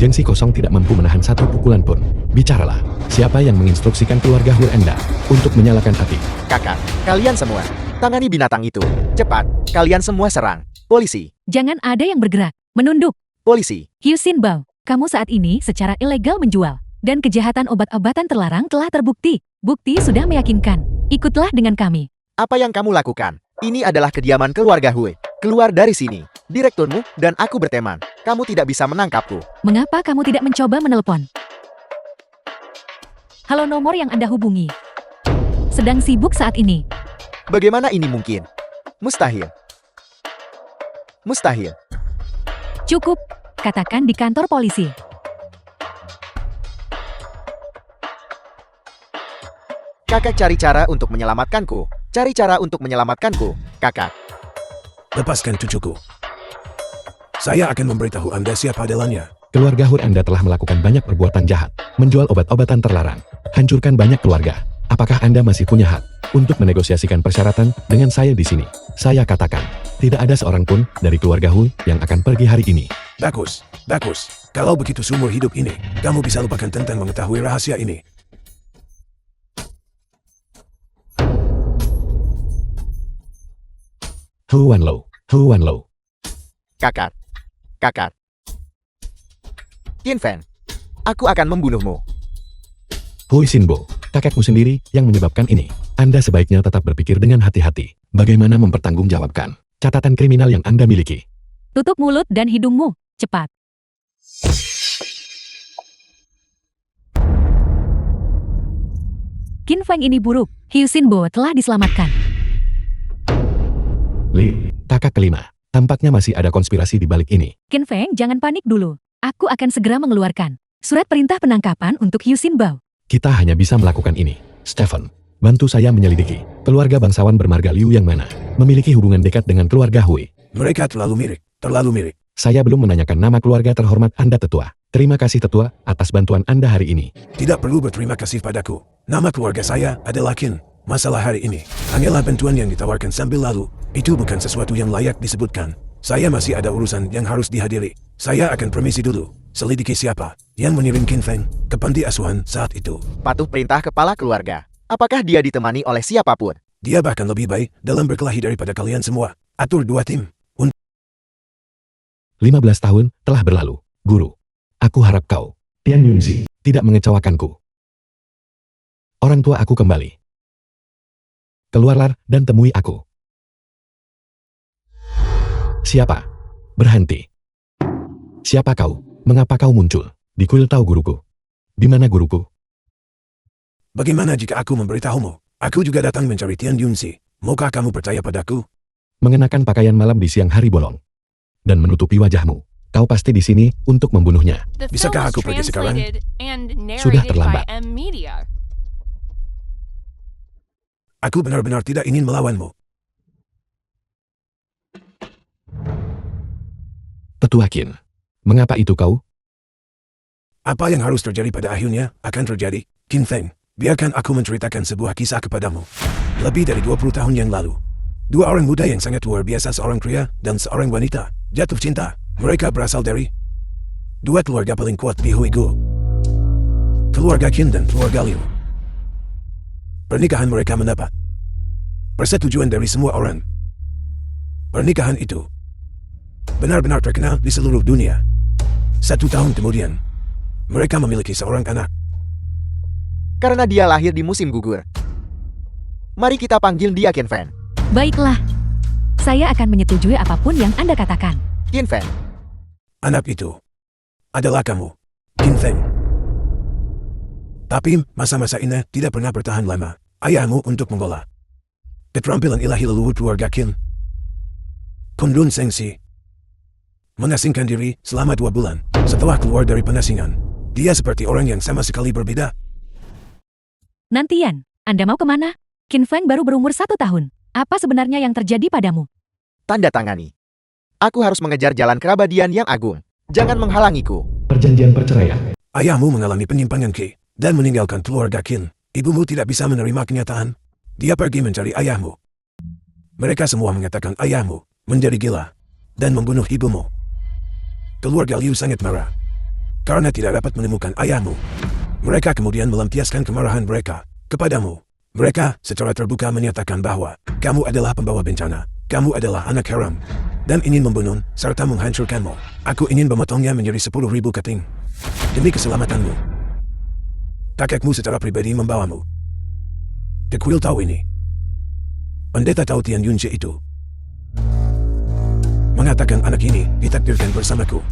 Gengsi kosong tidak mampu menahan satu pukulan pun. Bicaralah, siapa yang menginstruksikan keluarga Hur Anda untuk menyalakan api?
Kakak, kalian semua, tangani binatang itu. Cepat, kalian semua serang. Polisi,
Jangan ada yang bergerak, menunduk.
polisi.
Hyusin Bao, kamu saat ini secara ilegal menjual. Dan kejahatan obat-obatan terlarang telah terbukti. Bukti sudah meyakinkan. Ikutlah dengan kami.
Apa yang kamu lakukan? Ini adalah kediaman keluarga Hui. Keluar dari sini. Direkturmu dan aku berteman. Kamu tidak bisa menangkapku.
Mengapa kamu tidak mencoba menelpon? Halo, nomor yang Anda hubungi sedang sibuk saat ini.
Bagaimana ini mungkin? Mustahil. Mustahil.
Cukup, katakan di kantor polisi.
Kakak cari cara untuk menyelamatkanku. Cari cara untuk menyelamatkanku, kakak.
Lepaskan cucuku. Saya akan memberitahu Anda siapa adalannya.
Keluarga Hur Anda telah melakukan banyak perbuatan jahat, menjual obat-obatan terlarang, hancurkan banyak keluarga. Apakah Anda masih punya hak untuk menegosiasikan persyaratan dengan saya di sini. Saya katakan, tidak ada seorang pun dari keluarga Hui yang akan pergi hari ini.
Bagus, bagus. Kalau begitu seumur hidup ini, kamu bisa lupakan tentang mengetahui rahasia ini.
Hu Wanlo.
Kakak. Qin Feng, aku akan membunuhmu.
Hui Xinbo, kakekmu sendiri yang menyebabkan ini. Anda sebaiknya tetap berpikir dengan hati-hati. Bagaimana mempertanggungjawabkan catatan kriminal yang Anda miliki.
Tutup mulut dan hidungmu, cepat. Qin Feng ini buruk, Hu Xinbo telah diselamatkan.
Li, kakak kelima. Tampaknya masih ada konspirasi di balik ini.
Qin Feng, jangan panik dulu. Aku akan segera mengeluarkan surat perintah penangkapan untuk Hu Xinbo.
Kita hanya bisa melakukan ini. Stephen, bantu saya menyelidiki keluarga bangsawan bermarga Liu yang mana memiliki hubungan dekat dengan keluarga Hui.
Mereka terlalu mirip.
Saya belum menanyakan nama keluarga terhormat Anda, Tetua. Terima kasih, Tetua, atas bantuan Anda hari ini.
Tidak perlu berterima kasih padaku. Nama keluarga saya adalah Qin. Masalah hari ini hanyalah bantuan yang ditawarkan sambil lalu. Itu bukan sesuatu yang layak disebutkan. Saya masih ada urusan yang harus dihadiri. Saya akan permisi dulu. Selidiki siapa yang mengirim Qin Feng ke panti asuhan saat itu.
Patuh perintah kepala keluarga. Apakah dia ditemani oleh siapapun?
Dia bahkan lebih baik dalam berkelahi daripada kalian semua. Atur 2 tim.
15 tahun telah berlalu. Guru, aku harap kau, Tian Yunzi, tidak mengecewakanku. Orang tua aku kembali. Keluarlah dan temui aku. Siapa? Berhenti. Siapa kau? Mengapa kau muncul di kuil Tau guruku? Di mana guruku?
Bagaimana jika aku memberitahumu? Aku juga datang mencari Tian Yunzi. Maukah kamu percaya padaku?
Mengenakan pakaian malam di siang hari bolong dan menutupi wajahmu. Kau pasti di sini untuk membunuhnya.
Bisakah aku pergi sekarang?
Sudah terlambat.
Aku benar-benar tidak ingin melawanmu.
Tetua Qin, mengapa itu kau?
Apa yang harus terjadi pada akhirnya akan terjadi. Qin Feng, biarkan aku menceritakan sebuah kisah kepadamu. Lebih dari 20 tahun yang lalu, 2 orang muda yang sangat luar biasa, seorang pria dan seorang wanita, jatuh cinta. Mereka berasal dari 2 keluarga paling kuat di Huigu. Keluarga Qin dan keluarga Liu. Pernikahan mereka mendapat persetujuan dari semua orang. Pernikahan itu benar-benar terkenal di seluruh dunia. 1 tahun kemudian, mereka memiliki seorang anak.
Karena dia lahir di musim gugur. Mari kita panggil dia Qin Feng.
Baiklah. Saya akan menyetujui apapun yang Anda katakan.
Qin Feng,
Anak itu adalah kamu, Qin Feng. Tapi masa-masa ini tidak pernah bertahan lama. Ayahmu untuk mengolah keterampilan ilahi leluhur keluarga Qin, Kunlun Sengsi, mengasingkan diri selama 2 bulan. Setelah keluar dari pengasingan, dia seperti orang yang sama sekali berbeda.
Nantian, Anda mau kemana? Qin Feng baru berumur 1 tahun. Apa sebenarnya yang terjadi padamu?
tanda tangani. Aku harus mengejar jalan keabadian yang agung. Jangan menghalangiku.
Perjanjian perceraian.
Ayahmu mengalami penyimpangan Qi dan meninggalkan keluarga Qin. Ibumu tidak bisa menerima kenyataan. Dia pergi mencari ayahmu. Mereka semua mengatakan ayahmu menjadi gila dan membunuh ibumu. Keluarga Liu sangat marah karena tidak dapat menemukan ayahmu. Mereka kemudian melampiaskan kemarahan mereka kepadamu. Mereka secara terbuka menyatakan bahwa kamu adalah pembawa bencana. Kamu adalah anak haram dan ingin membunuh serta menghancurkanmu. Aku ingin memotongnya menjadi 10.000 keting demi keselamatanmu. Kakekmu secara pribadi membawamu ke kuil Tau ini. Pendeta Tau Tian Yunzi itu mengatakan anak ini ditakdirkan bersamaku.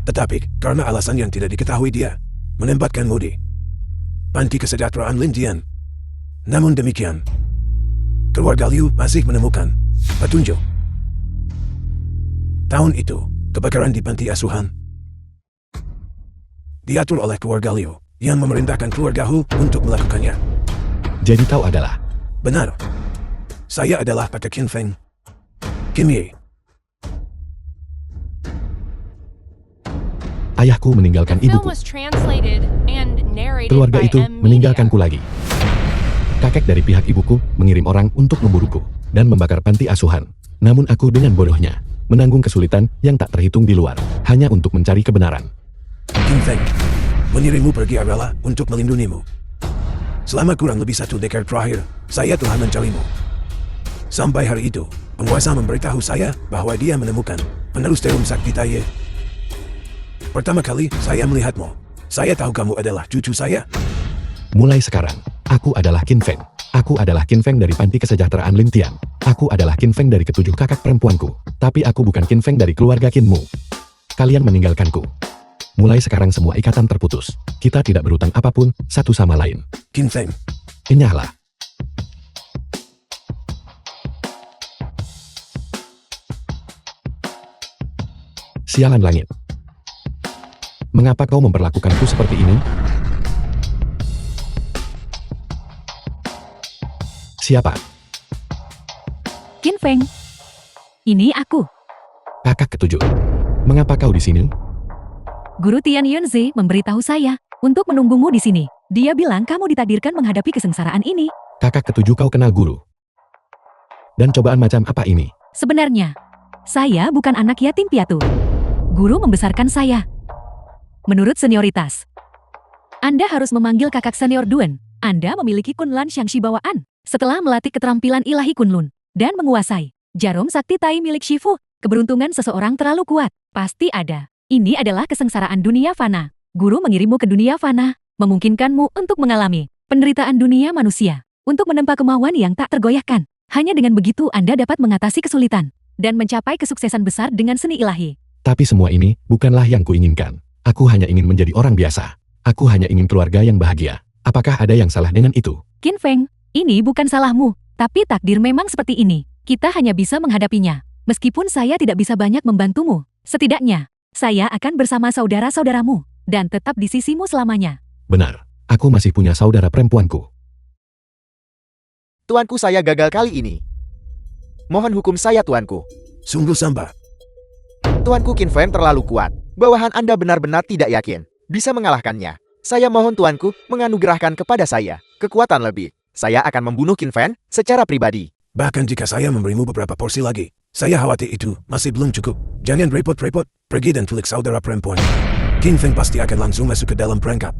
Tetapi karena alasan yang tidak diketahui dia menempatkanmu di panti kesejahteraan Linjian. Namun demikian, keluarga Liu masih menemukan petunjuk. Tahun itu, kebakaran di panti asuhan diatur oleh keluarga Liu yang memerintahkan keluarga Hu untuk melakukannya.
Jadi kau adalah?
Benar. Saya adalah Pak Qin Feng. Kim Ye.
Ayahku meninggalkan ibuku. Keluarga itu meninggalkanku lagi. Kakek dari pihak ibuku mengirim orang untuk memburuku dan membakar panti asuhan. Namun aku dengan bodohnya menanggung kesulitan yang tak terhitung di luar hanya untuk mencari kebenaran.
Qin Feng, mengirimmu pergi adalah untuk melindungimu. Selama kurang lebih 1 dekade terakhir, saya telah mencarimu. Sampai hari itu, penguasa memberitahu saya bahwa dia menemukan penerus Terum Sakti Taiye. Pertama kali saya melihatmu, saya tahu kamu adalah cucu saya.
Mulai sekarang, aku adalah Qin Feng. Aku adalah Qin Feng dari Panti Kesejahteraan Lin Tian. Aku adalah Qin Feng dari ketujuh kakak perempuanku. Tapi aku bukan Qin Feng dari keluarga Qinmu. Kalian meninggalkanku. Mulai sekarang semua ikatan terputus. Kita tidak berhutang apapun satu sama lain.
Qin Feng,
Enyahlah. Sialan langit. Mengapa kau memperlakukanku seperti ini? Siapa?
Qin Feng. Ini aku.
Kakak ketujuh. Mengapa kau di sini?
Guru Tian Yunzi memberitahu saya untuk menunggumu di sini. Dia bilang kamu ditakdirkan menghadapi kesengsaraan ini.
Kakak ketujuh kau kenal guru. Dan cobaan macam apa ini?
Sebenarnya, saya bukan anak yatim piatu. Guru membesarkan saya. Menurut senioritas, Anda harus memanggil kakak senior Duen. Anda memiliki Kunlan Xiangxi bawaan. Setelah melatih keterampilan ilahi Kunlun dan menguasai jarum sakti Tai milik Shifu, keberuntungan seseorang terlalu kuat. Pasti ada. Ini adalah kesengsaraan dunia fana. Guru mengirimmu ke dunia fana, memungkinkanmu untuk mengalami penderitaan dunia manusia, untuk menempa kemauan yang tak tergoyahkan. Hanya dengan begitu Anda dapat mengatasi kesulitan dan mencapai kesuksesan besar dengan seni ilahi.
Tapi semua ini bukanlah yang kuinginkan. Aku hanya ingin menjadi orang biasa. Aku hanya ingin keluarga yang bahagia. Apakah ada yang salah dengan itu?
Qin Feng, ini bukan salahmu, tapi takdir memang seperti ini. Kita hanya bisa menghadapinya. Meskipun saya tidak bisa banyak membantumu, setidaknya saya akan bersama saudara-saudaramu dan tetap di sisimu selamanya.
Benar, aku masih punya saudara perempuanku.
Tuanku, saya gagal kali ini. Mohon hukum saya, tuanku.
sungguh sambar.
Tuanku Qin Feng terlalu kuat. Bawahan Anda benar-benar tidak yakin bisa mengalahkannya. Saya mohon tuanku menganugerahkan kepada saya kekuatan lebih. Saya akan membunuh Qin Feng secara pribadi.
Bahkan jika saya memberimu beberapa porsi lagi, saya khawatir itu masih belum cukup. Jangan repot-repot, pergi dan culik saudara perempuan. Qin Feng pasti akan langsung masuk ke dalam perangkap.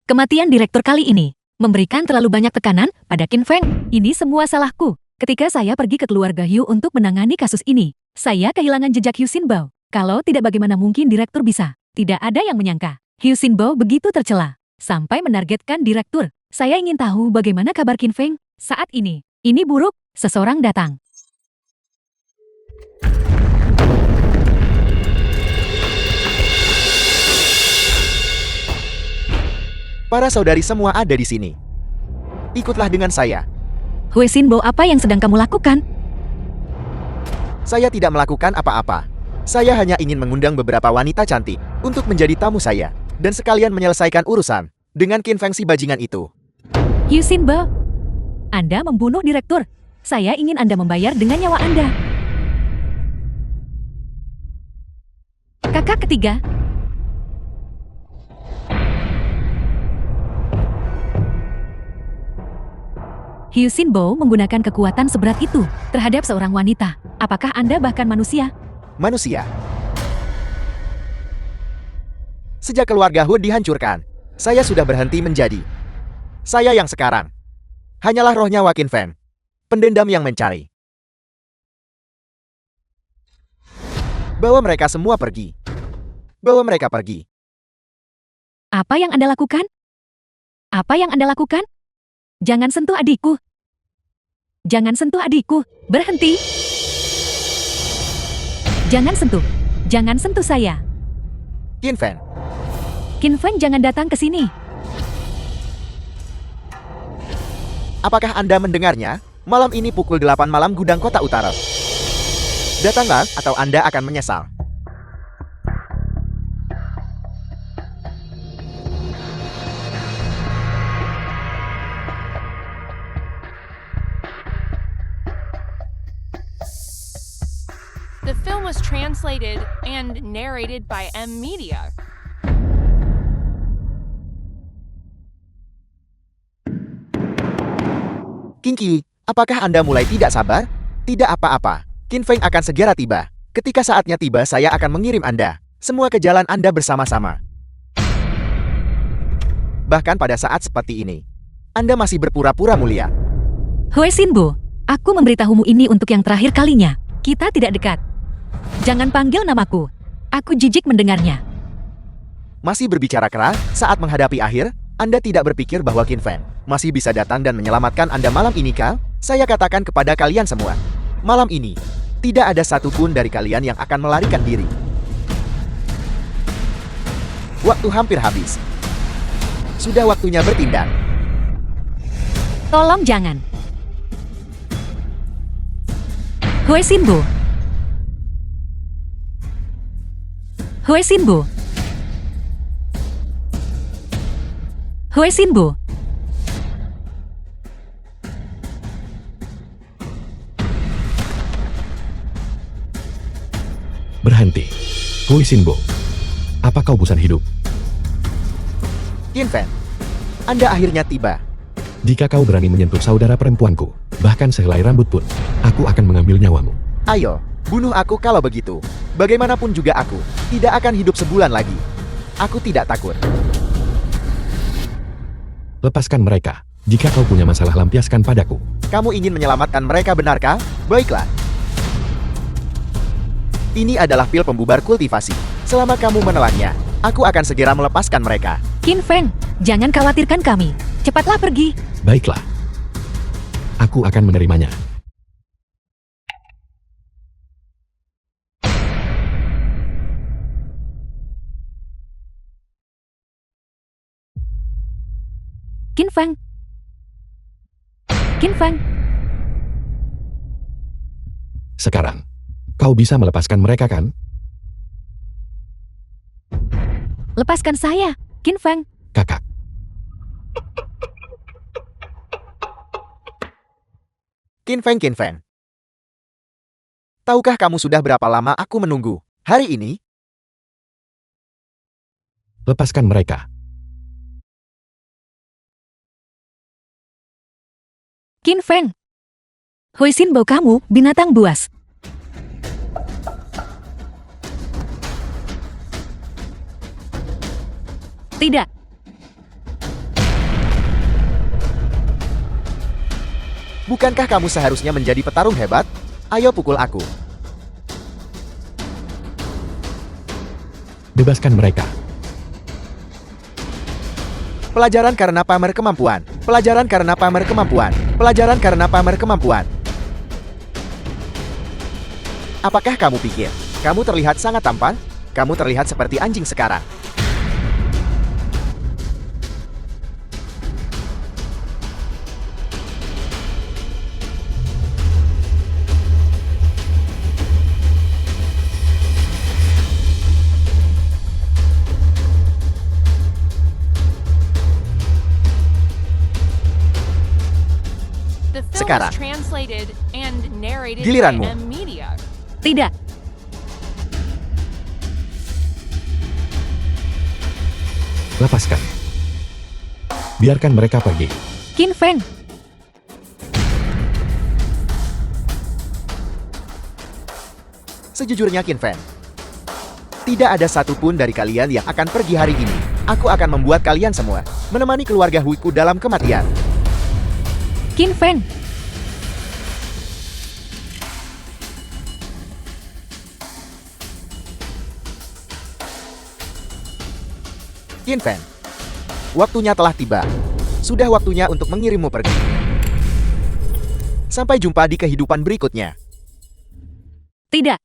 Kematian direktur kali ini memberikan terlalu banyak tekanan pada Qin Feng. Ini semua salahku. Ketika saya pergi ke keluarga Hyu untuk menangani kasus ini, saya kehilangan jejak Hyu Xinbao. Kalau tidak, bagaimana mungkin direktur bisa? Tidak ada yang menyangka Hyu Xinbao begitu tercela sampai menargetkan direktur. Saya ingin tahu bagaimana kabar Qin Feng saat ini. Ini buruk. Seseorang datang.
Para saudari semua ada di sini. Ikutlah dengan saya.
Hui Xinbao, apa yang sedang kamu lakukan?
Saya tidak melakukan apa-apa. Saya hanya ingin mengundang beberapa wanita cantik untuk menjadi tamu saya dan sekalian menyelesaikan urusan dengan Qin Feng si bajingan itu.
Hyu Xinbao, Anda membunuh direktur. Saya ingin Anda membayar dengan nyawa Anda. Kakak ketiga. Hyu Xinbao menggunakan kekuatan seberat itu terhadap seorang wanita. Apakah Anda bahkan manusia?
Manusia. Sejak keluarga Hu dihancurkan, saya sudah berhenti menjadi saya yang sekarang. Hanyalah rohnya Qin Feng, pendendam yang mencari. Bawa mereka semua pergi. Bawa mereka pergi.
Apa yang Anda lakukan? Apa yang Anda lakukan? Jangan sentuh adikku. Jangan sentuh adikku. Berhenti. Jangan sentuh. Jangan sentuh saya.
Qin Feng.
Qin Feng, jangan datang ke sini.
Apakah Anda mendengarnya? Malam ini pukul 8 malam gudang kota utara. Datanglah atau Anda akan menyesal.
The film was translated and narrated by M Media.
King Qiu, apakah Anda mulai tidak sabar? Tidak apa-apa. Qin Feng akan segera tiba. Ketika saatnya tiba, saya akan mengirim Anda semua ke jalan Anda bersama-sama. Bahkan pada saat seperti ini, Anda masih berpura-pura mulia.
Hui Xinbo, aku memberitahumu ini untuk yang terakhir kalinya. Kita tidak dekat. Jangan panggil namaku. Aku jijik mendengarnya.
Masih berbicara keras, saat menghadapi akhir, Anda tidak berpikir bahwa Qin Feng masih bisa datang dan menyelamatkan Anda malam ini, kah? Saya katakan kepada kalian semua, malam ini, tidak ada satupun dari kalian yang akan melarikan diri. Waktu hampir habis. Sudah waktunya bertindak.
Tolong jangan. Hui Xinbo. Hui Xinbo. Hui Xinbo.
Berhenti. Hui Xinbo. Apa kau bosan hidup?
Qin Feng, Anda akhirnya tiba.
Jika kau berani menyentuh saudara perempuanku, bahkan sehelai rambut pun, aku akan mengambil nyawamu.
Ayo, bunuh aku kalau begitu. Bagaimanapun juga aku tidak akan hidup sebulan lagi. Aku tidak takut.
Lepaskan mereka. Jika kau punya masalah, lampiaskan padaku.
Kamu ingin menyelamatkan mereka, benarkah? Baiklah. Ini adalah pil pembubar kultivasi. Selama kamu menelannya, aku akan segera melepaskan mereka.
Qin Feng, jangan khawatirkan kami. Cepatlah pergi.
Baiklah. Aku akan menerimanya.
Qin Feng. Qin Feng.
Sekarang, kau bisa melepaskan mereka kan?
Lepaskan saya, Qin Feng.
Kakak.
Qin Feng, Qin Feng. Tahukah kamu sudah berapa lama aku menunggu hari ini?
Lepaskan mereka.
Qin Feng. Hui Xinbo, kamu binatang buas. Tidak.
Bukankah kamu seharusnya menjadi petarung hebat? Ayo pukul aku.
Bebaskan mereka.
Pelajaran karena pamer kemampuan. Pelajaran karena pamer kemampuan. Pelajaran karena pamer kemampuan. Apakah kamu pikir kamu terlihat sangat tampan? Kamu terlihat seperti anjing sekarang.
The film
Sekarang.
was translated and narrated
Giliranmu.
by M Media.
Tidak.
Lepaskan. Biarkan mereka pergi.
Qin Feng.
Sejujurnya Qin Feng, tidak ada satupun dari kalian yang akan pergi hari ini. Aku akan membuat kalian semua menemani keluarga Huiku dalam kematian.
Qin Feng.
Qin Feng, waktunya telah tiba. Sudah waktunya untuk mengirimmu pergi. Sampai jumpa di kehidupan berikutnya.
Tidak.